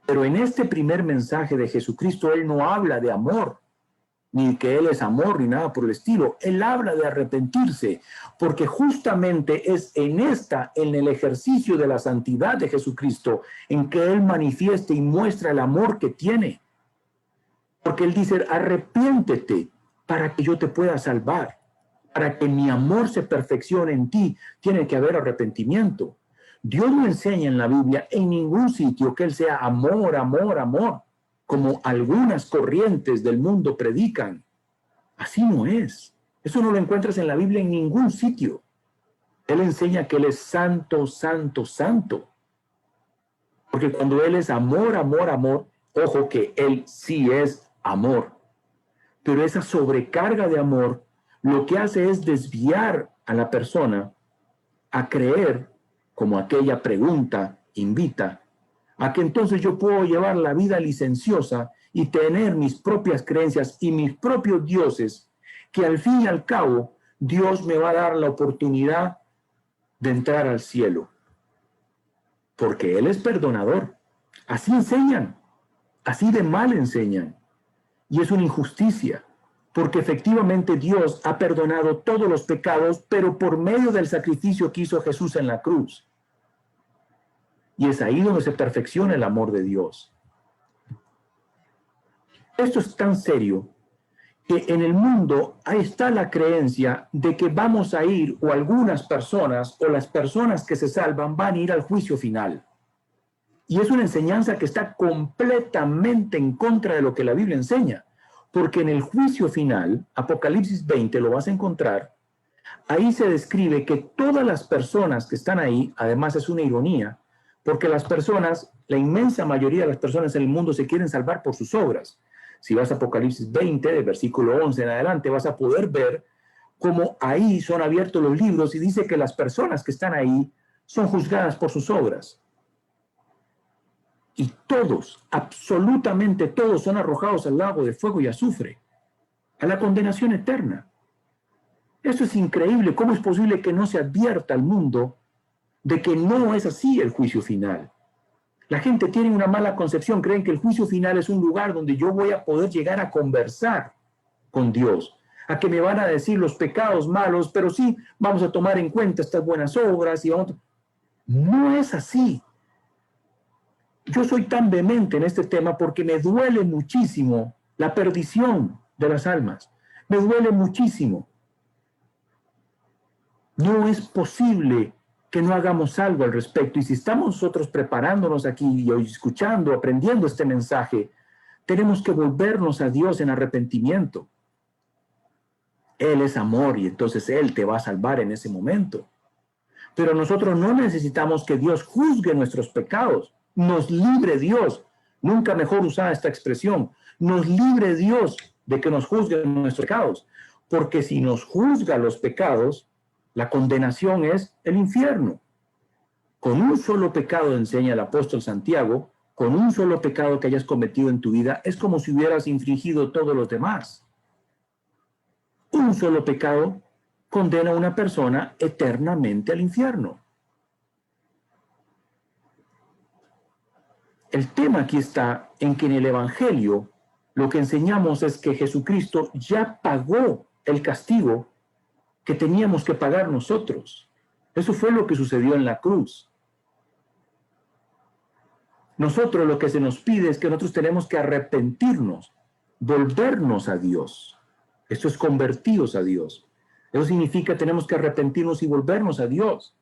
Pero en este primer mensaje de Jesucristo, Él no habla de amor, ni que Él es amor, ni nada por el estilo. Él habla de arrepentirse, porque justamente es en el ejercicio de la santidad de Jesucristo, en que Él manifiesta y muestra el amor que tiene. Porque Él dice, arrepiéntete para que yo te pueda salvar. Para que mi amor se perfeccione en ti, tiene que haber arrepentimiento. Dios no enseña en la Biblia en ningún sitio que Él sea amor, amor, amor, como algunas corrientes del mundo predican. Así no es. Eso no lo encuentras en la Biblia en ningún sitio. Él enseña que Él es santo, santo, santo. Porque cuando Él es amor, amor, amor, ojo que Él sí es amor. Pero esa sobrecarga de amor lo que hace es desviar a la persona a creer, como aquella pregunta invita, a que entonces yo puedo llevar la vida licenciosa y tener mis propias creencias y mis propios dioses, que al fin y al cabo Dios me va a dar la oportunidad de entrar al cielo. Porque Él es perdonador. Así enseñan, así de mal enseñan. Y es una injusticia, porque efectivamente Dios ha perdonado todos los pecados, pero por medio del sacrificio que hizo Jesús en la cruz. Y es ahí donde se perfecciona el amor de Dios. Esto es tan serio que en el mundo ahí está la creencia de que vamos a ir, o algunas personas, o las personas que se salvan van a ir al juicio final. Y es una enseñanza que está completamente en contra de lo que la Biblia enseña. Porque en el juicio final, Apocalipsis 20, lo vas a encontrar, ahí se describe que todas las personas que están ahí, además es una ironía, porque las personas, la inmensa mayoría de las personas en el mundo se quieren salvar por sus obras. Si vas a Apocalipsis 20, del versículo 11 en adelante, vas a poder ver cómo ahí son abiertos los libros y dice que las personas que están ahí son juzgadas por sus obras. Y todos, absolutamente todos, son arrojados al lago de fuego y azufre, a la condenación eterna. Eso es increíble. ¿Cómo es posible que no se advierta al mundo de que no es así el juicio final? La gente tiene una mala concepción, creen que el juicio final es un lugar donde yo voy a poder llegar a conversar con Dios, a que me van a decir los pecados malos, pero sí vamos a tomar en cuenta estas buenas obras y vamos. No es así. Yo soy tan vehemente en este tema porque me duele muchísimo la perdición de las almas. Me duele muchísimo. No es posible que no hagamos algo al respecto. Y si estamos nosotros preparándonos aquí y escuchando, aprendiendo este mensaje, tenemos que volvernos a Dios en arrepentimiento. Él es amor y entonces Él te va a salvar en ese momento. Pero nosotros no necesitamos que Dios juzgue nuestros pecados. Nos libre Dios. Nunca mejor usada esta expresión. Nos libre Dios de que nos juzguen nuestros pecados. Porque si nos juzga los pecados, la condenación es el infierno. Con un solo pecado, enseña el apóstol Santiago, con un solo pecado que hayas cometido en tu vida, es como si hubieras infringido todos los demás. Un solo pecado condena a una persona eternamente al infierno. El tema aquí está en que en el Evangelio lo que enseñamos es que Jesucristo ya pagó el castigo que teníamos que pagar nosotros. Eso fue lo que sucedió en la cruz. Nosotros lo que se nos pide es que nosotros tenemos que arrepentirnos, volvernos a Dios. Esto es convertidos a Dios. Eso significa que tenemos que arrepentirnos y volvernos a Dios.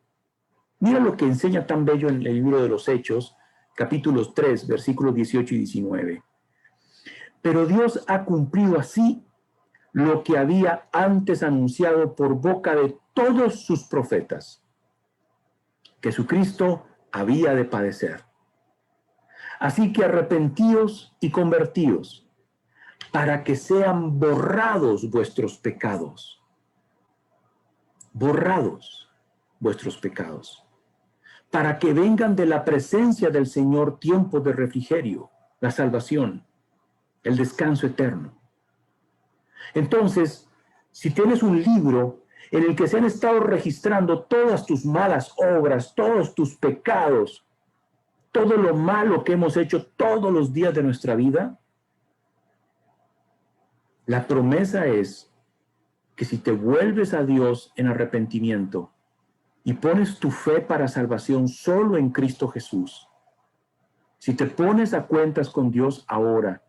Mira lo que enseña tan bello en el libro de los Hechos, capítulos 3, versículos 18 y 19. Pero Dios ha cumplido así lo que había antes anunciado por boca de todos sus profetas. Jesucristo había de padecer. Así que arrepentíos y convertíos, para que sean borrados vuestros pecados. Borrados vuestros pecados. Para que vengan de la presencia del Señor tiempos de refrigerio, la salvación, el descanso eterno. Entonces, si tienes un libro en el que se han estado registrando todas tus malas obras, todos tus pecados, todo lo malo que hemos hecho todos los días de nuestra vida, la promesa es que si te vuelves a Dios en arrepentimiento y pones tu fe para salvación solo en Cristo Jesús, si te pones a cuentas con Dios ahora,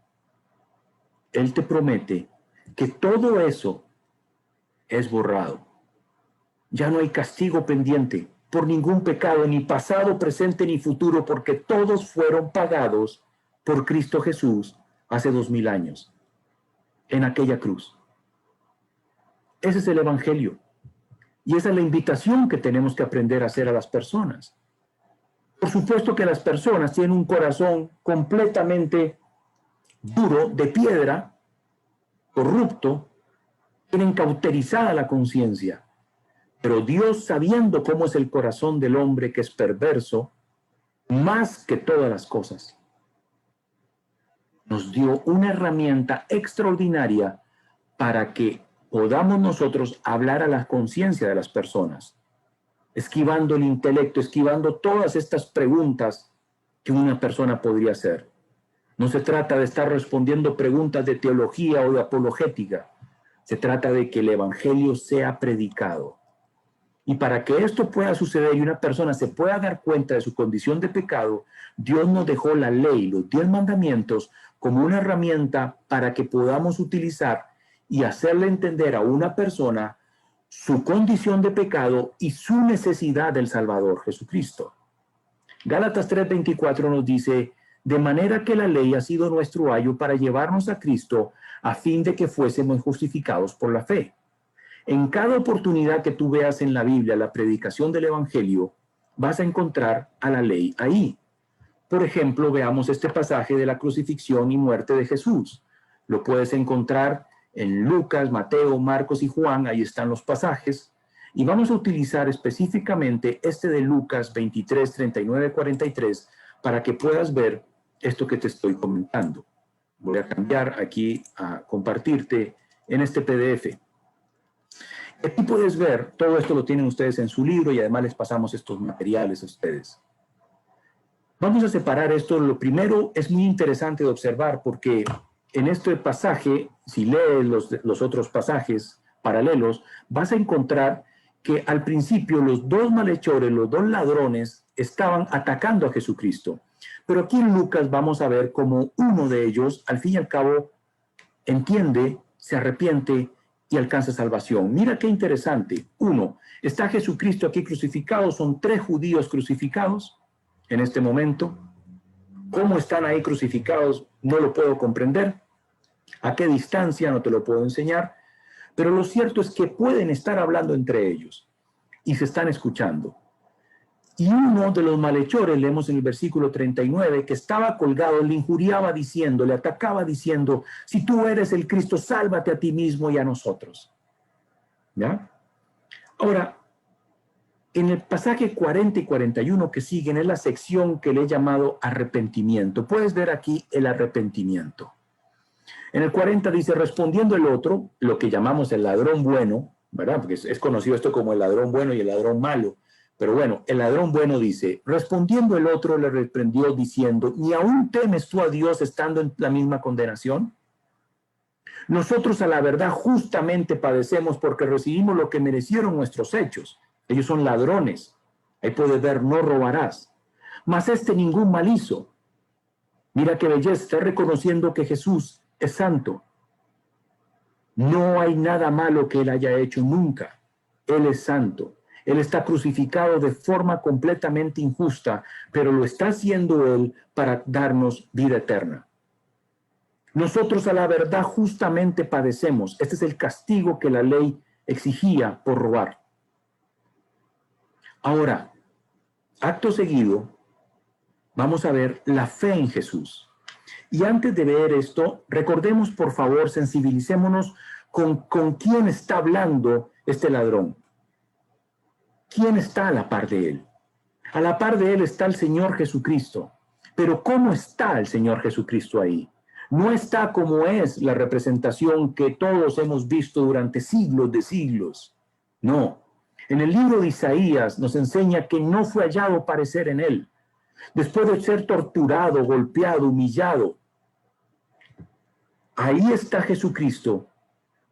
Él te promete que todo eso es borrado. Ya no hay castigo pendiente por ningún pecado, ni pasado, presente, ni futuro, porque todos fueron pagados por Cristo Jesús hace 2000 años, en aquella cruz. Ese es el Evangelio. Y esa es la invitación que tenemos que aprender a hacer a las personas. Por supuesto que las personas tienen un corazón completamente duro, de piedra, corrupto, tienen cauterizada la conciencia. Pero Dios, sabiendo cómo es el corazón del hombre que es perverso, más que todas las cosas, nos dio una herramienta extraordinaria para que podamos nosotros hablar a la conciencia de las personas, esquivando el intelecto, esquivando todas estas preguntas que una persona podría hacer. No se trata de estar respondiendo preguntas de teología o de apologética. Se trata de que el Evangelio sea predicado. Y para que esto pueda suceder y una persona se pueda dar cuenta de su condición de pecado, Dios nos dejó la ley, los 10 mandamientos, como una herramienta para que podamos utilizar y hacerle entender a una persona su condición de pecado y su necesidad del Salvador Jesucristo. Gálatas 3:24 nos dice: de manera que la ley ha sido nuestro ayo para llevarnos a Cristo a fin de que fuésemos justificados por la fe. En cada oportunidad que tú veas en la Biblia la predicación del Evangelio, vas a encontrar a la ley ahí. Por ejemplo, veamos este pasaje de la crucifixión y muerte de Jesús. Lo puedes encontrar en Lucas, Mateo, Marcos y Juan, ahí están los pasajes. Y vamos a utilizar específicamente este de Lucas 23, 39, 43, para que puedas ver esto que te estoy comentando. Voy a cambiar aquí a compartirte en este PDF. Aquí puedes ver, todo esto lo tienen ustedes en su libro y además les pasamos estos materiales a ustedes. Vamos a separar esto. Lo primero es muy interesante de observar porque en este pasaje, si lees los otros pasajes paralelos, vas a encontrar que al principio los dos malhechores, los dos ladrones, estaban atacando a Jesucristo. Pero aquí en Lucas vamos a ver cómo uno de ellos, al fin y al cabo, entiende, se arrepiente y alcanza salvación. Mira qué interesante. Uno, está Jesucristo aquí crucificado, son 3 judíos crucificados en este momento. ¿Cómo están ahí crucificados? No lo puedo comprender. ¿A qué distancia? No te lo puedo enseñar. Pero lo cierto es que pueden estar hablando entre ellos y se están escuchando. Y uno de los malhechores, leemos en el versículo 39, que estaba colgado, le injuriaba diciendo, le atacaba diciendo, si tú eres el Cristo, sálvate a ti mismo y a nosotros. ¿Ya? Ahora, en el pasaje 40 y 41 que siguen es la sección que le he llamado arrepentimiento. Puedes ver aquí el arrepentimiento. En el 40 dice, respondiendo el otro, lo que llamamos el ladrón bueno, ¿verdad? Porque es conocido esto como el ladrón bueno y el ladrón malo. Pero bueno, el ladrón bueno dice, respondiendo el otro le reprendió diciendo, ¿ni aún temes tú a Dios estando en la misma condenación? Nosotros a la verdad justamente padecemos porque recibimos lo que merecieron nuestros hechos. Ellos son ladrones. Ahí puedes ver, no robarás. Mas este ningún mal hizo. Mira qué belleza, está reconociendo que Jesús es santo. No hay nada malo que él haya hecho nunca. Él es santo. Él está crucificado de forma completamente injusta, pero lo está haciendo él para darnos vida eterna. Nosotros a la verdad justamente padecemos. Este es el castigo que la ley exigía por robar. Ahora, acto seguido, vamos a ver la fe en Jesús. Y antes de ver esto, recordemos, por favor, sensibilicémonos con quién está hablando este ladrón. ¿Quién está a la par de él? A la par de él está el Señor Jesucristo. Pero ¿cómo está el Señor Jesucristo ahí? No está como es la representación que todos hemos visto durante siglos de siglos. No. En el libro de Isaías nos enseña que no fue hallado parecer en él. Después de ser torturado, golpeado, humillado, ahí está Jesucristo,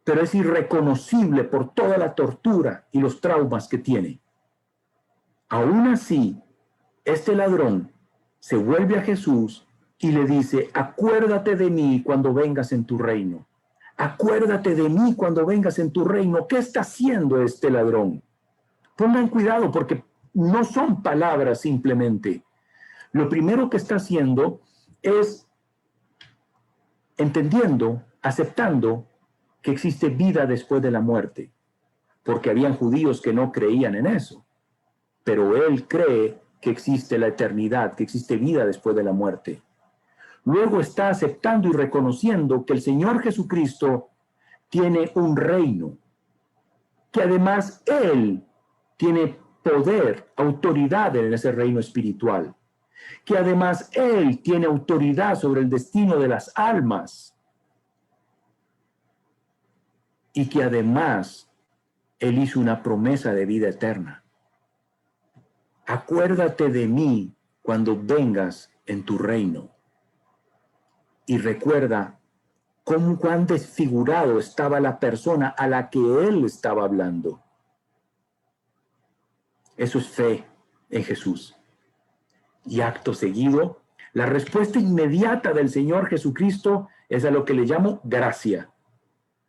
pero es irreconocible por toda la tortura y los traumas que tiene. Aún así, este ladrón se vuelve a Jesús y le dice, acuérdate de mí cuando vengas en tu reino. Acuérdate de mí cuando vengas en tu reino. ¿Qué está haciendo este ladrón? Pongan cuidado porque no son palabras simplemente. Lo primero que está haciendo es entendiendo, aceptando que existe vida después de la muerte, porque habían judíos que no creían en eso, pero él cree que existe la eternidad, que existe vida después de la muerte. Luego está aceptando y reconociendo que el Señor Jesucristo tiene un reino, que además él tiene poder, autoridad en ese reino espiritual, que además él tiene autoridad sobre el destino de las almas y que además él hizo una promesa de vida eterna. Acuérdate de mí cuando vengas en tu reino. Y recuerda cuán desfigurado estaba la persona a la que él estaba hablando. Eso es fe en Jesús. Y acto seguido, la respuesta inmediata del Señor Jesucristo es a lo que le llamo gracia.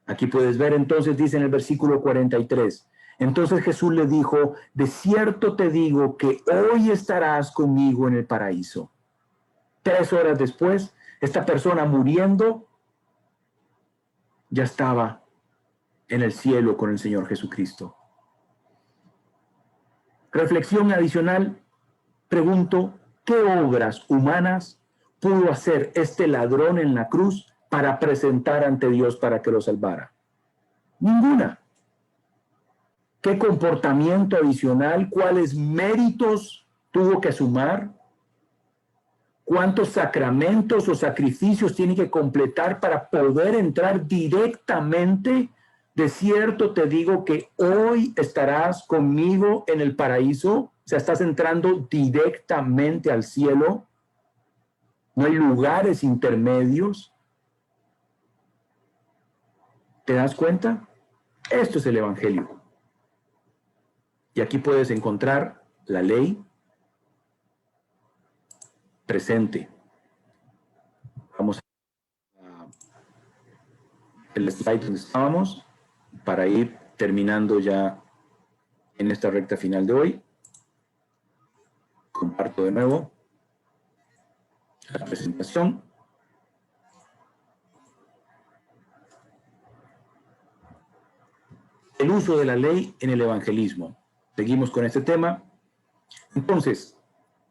Aquí puedes ver entonces, dice en el versículo 43, entonces Jesús le dijo, de cierto te digo que hoy estarás conmigo en el paraíso. 3 horas después, esta persona muriendo ya estaba en el cielo con el Señor Jesucristo. Reflexión adicional, pregunto, ¿qué obras humanas pudo hacer este ladrón en la cruz para presentar ante Dios para que lo salvara? Ninguna. ¿Qué comportamiento adicional, cuáles méritos tuvo que sumar? ¿Cuántos sacramentos o sacrificios tiene que completar para poder entrar directamente? De cierto te digo que hoy estarás conmigo en el paraíso. O sea, estás entrando directamente al cielo. No hay lugares intermedios. ¿Te das cuenta? Esto es el Evangelio. Y aquí puedes encontrar la ley presente. Vamos a el slide donde estábamos para ir terminando ya en esta recta final de hoy. Comparto de nuevo la presentación. el uso de la ley en el evangelismo. Seguimos con este tema. Entonces,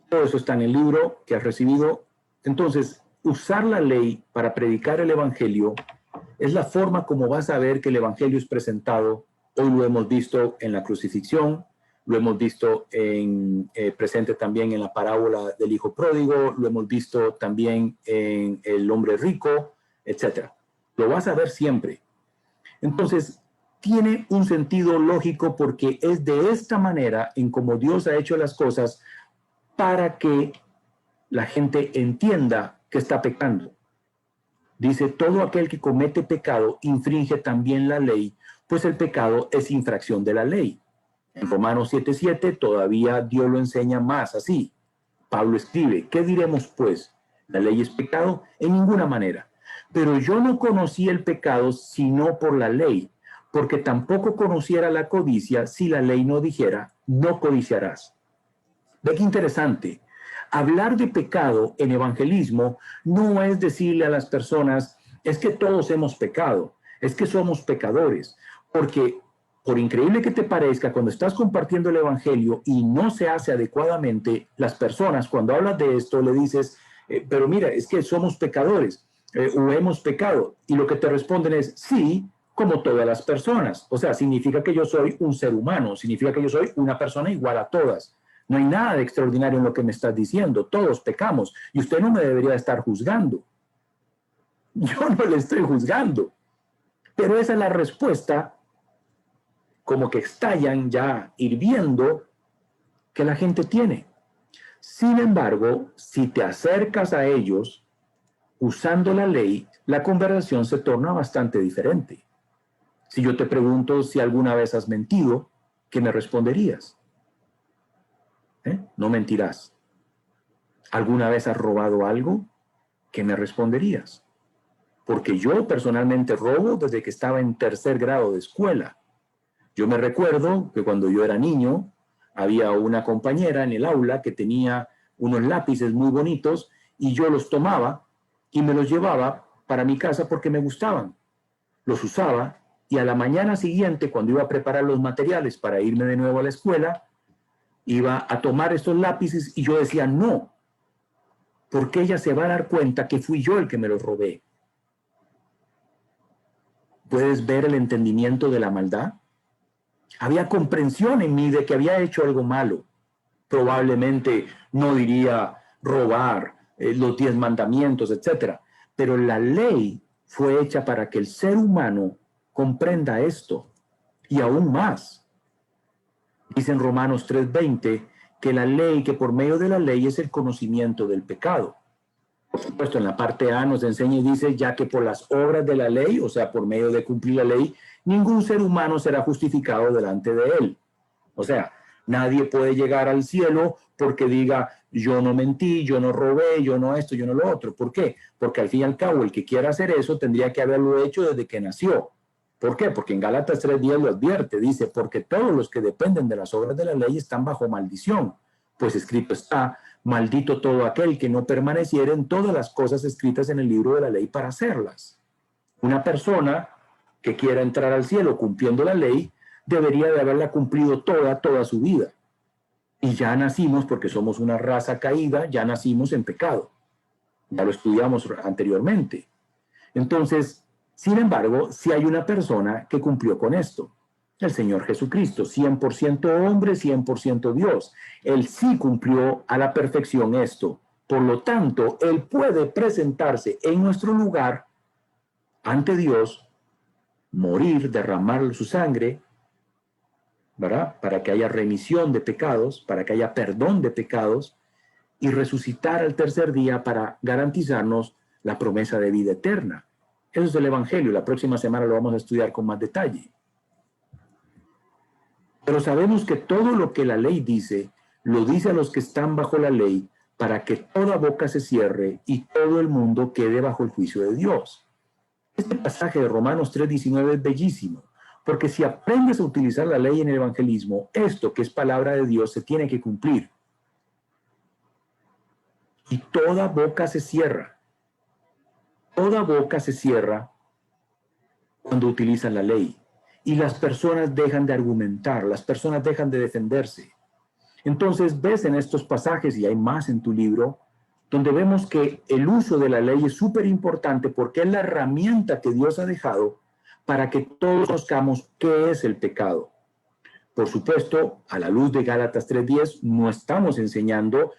todo eso está en el libro que has recibido. Entonces, usar la ley para predicar el evangelio es la forma como vas a ver que el evangelio es presentado. Hoy lo hemos visto en la crucifixión, lo hemos visto presente también en la parábola del hijo pródigo, lo hemos visto también en el hombre rico, etc. Lo vas a ver siempre. Entonces, tiene un sentido lógico porque es de esta manera en cómo Dios ha hecho las cosas para que la gente entienda que está pecando. Dice, todo aquel que comete pecado infringe también la ley, pues el pecado es infracción de la ley. En Romanos 7:7 todavía Dios lo enseña más así. Pablo escribe, ¿qué diremos pues? ¿La ley es pecado? En ninguna manera. Pero yo no conocí el pecado sino por la ley, porque tampoco conociera la codicia si la ley no dijera, no codiciarás. Ve qué interesante. Hablar de pecado en evangelismo no es decirle a las personas, es que todos hemos pecado, es que somos pecadores, porque por increíble que te parezca, cuando estás compartiendo el evangelio y no se hace adecuadamente, las personas cuando hablas de esto le dices, pero mira, es que somos pecadores o hemos pecado. Y lo que te responden es, sí, como todas las personas. O sea, significa que yo soy un ser humano, significa que yo soy una persona igual a todas. No hay nada de extraordinario en lo que me estás diciendo. Todos pecamos y usted no me debería estar juzgando. Yo no le estoy juzgando. Pero esa es la respuesta, como que estallan ya hirviendo, que la gente tiene. Sin embargo, si te acercas a ellos usando la ley, la conversación se torna bastante diferente. Si yo te pregunto si alguna vez has mentido, ¿qué me responderías? No mentirás. ¿Alguna vez has robado algo? ¿Qué me responderías? Porque yo personalmente robo desde que estaba en tercer grado de escuela. Yo me recuerdo que cuando yo era niño, había una compañera en el aula que tenía unos lápices muy bonitos y yo los tomaba y me los llevaba para mi casa porque me gustaban. Los usaba y a la mañana siguiente, cuando iba a preparar los materiales para irme de nuevo a la escuela, iba a tomar estos lápices y yo decía, no, porque ella se va a dar cuenta que fui yo el que me los robé. ¿Puedes ver el entendimiento de la maldad? Había comprensión en mí de que había hecho algo malo. Probablemente no diría robar, los 10 mandamientos, etc. Pero la ley fue hecha para que el ser humano comprenda esto. Y aún más. Dice en Romanos 3:20 que la ley, que por medio de la ley es el conocimiento del pecado. Por supuesto, en la parte A nos enseña y dice, ya que por las obras de la ley, o sea, por medio de cumplir la ley, ningún ser humano será justificado delante de él. O sea, nadie puede llegar al cielo porque diga, yo no mentí, yo no robé, yo no esto, yo no lo otro. ¿Por qué? Porque al fin y al cabo, el que quiera hacer eso tendría que haberlo hecho desde que nació. ¿Por qué? Porque en Gálatas 3:10 lo advierte, dice, porque todos los que dependen de las obras de la ley están bajo maldición. Pues escrito está, maldito todo aquel que no permaneciera en todas las cosas escritas en el libro de la ley para hacerlas. Una persona que quiera entrar al cielo cumpliendo la ley, debería de haberla cumplido toda su vida. Y ya nacimos, porque somos una raza caída, ya nacimos en pecado. Ya lo estudiamos anteriormente. Entonces, sin embargo, si hay una persona que cumplió con esto, el Señor Jesucristo, 100% hombre, 100% Dios. Él sí cumplió a la perfección esto. Por lo tanto, Él puede presentarse en nuestro lugar ante Dios, morir, derramar su sangre, ¿verdad? Para que haya remisión de pecados, para que haya perdón de pecados, y resucitar al tercer día para garantizarnos la promesa de vida eterna. Eso es el Evangelio. La próxima semana lo vamos a estudiar con más detalle. Pero sabemos que todo lo que la ley dice, lo dice a los que están bajo la ley, para que toda boca se cierre y todo el mundo quede bajo el juicio de Dios. Este pasaje de Romanos 3:19 es bellísimo, porque si aprendes a utilizar la ley en el evangelismo, esto que es palabra de Dios se tiene que cumplir. Y toda boca se cierra. Toda boca se cierra cuando utilizan la ley. y las personas dejan de argumentar, las personas dejan de defenderse. Entonces ves en estos pasajes, y hay más en tu libro, donde vemos que el uso de la ley es súper importante porque es la herramienta que Dios ha dejado para que todos conozcamos qué es el pecado. Por supuesto, a la luz de Gálatas 3:10, no estamos enseñando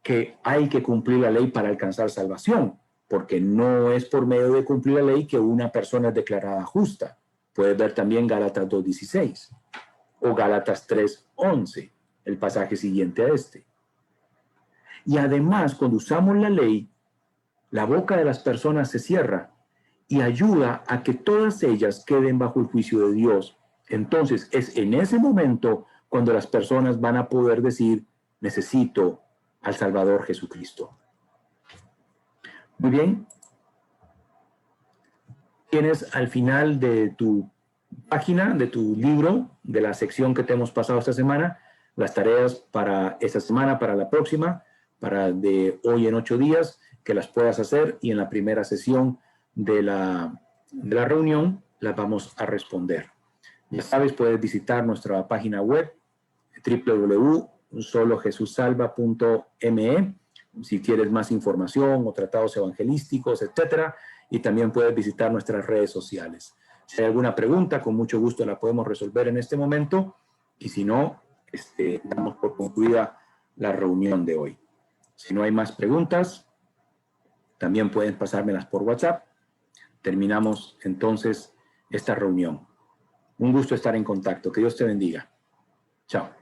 que hay que cumplir la ley para alcanzar salvación, porque no es por medio de cumplir la ley que una persona es declarada justa. Puedes ver también Gálatas 2:16 o Gálatas 3:11, el pasaje siguiente a este. Y además, cuando usamos la ley, la boca de las personas se cierra y ayuda a que todas ellas queden bajo el juicio de Dios. Entonces, es en ese momento cuando las personas van a poder decir, necesito al Salvador Jesucristo. Muy bien. Tienes al final de tu página, de tu libro, de la sección que te hemos pasado esta semana, las tareas para esta semana, para la próxima, para de hoy en 8 días, que las puedas hacer, y en la primera sesión de la reunión las vamos a responder. Ya sabes, puedes visitar nuestra página web www.solojesussalva.me si quieres más información o tratados evangelísticos, etcétera, y también puedes visitar nuestras redes sociales. Si hay alguna pregunta, con mucho gusto la podemos resolver en este momento, y si no, damos por concluida la reunión de hoy. Si no hay más preguntas, también pueden pasármelas por WhatsApp. Terminamos entonces esta reunión. Un gusto estar en contacto. Que Dios te bendiga. Chao.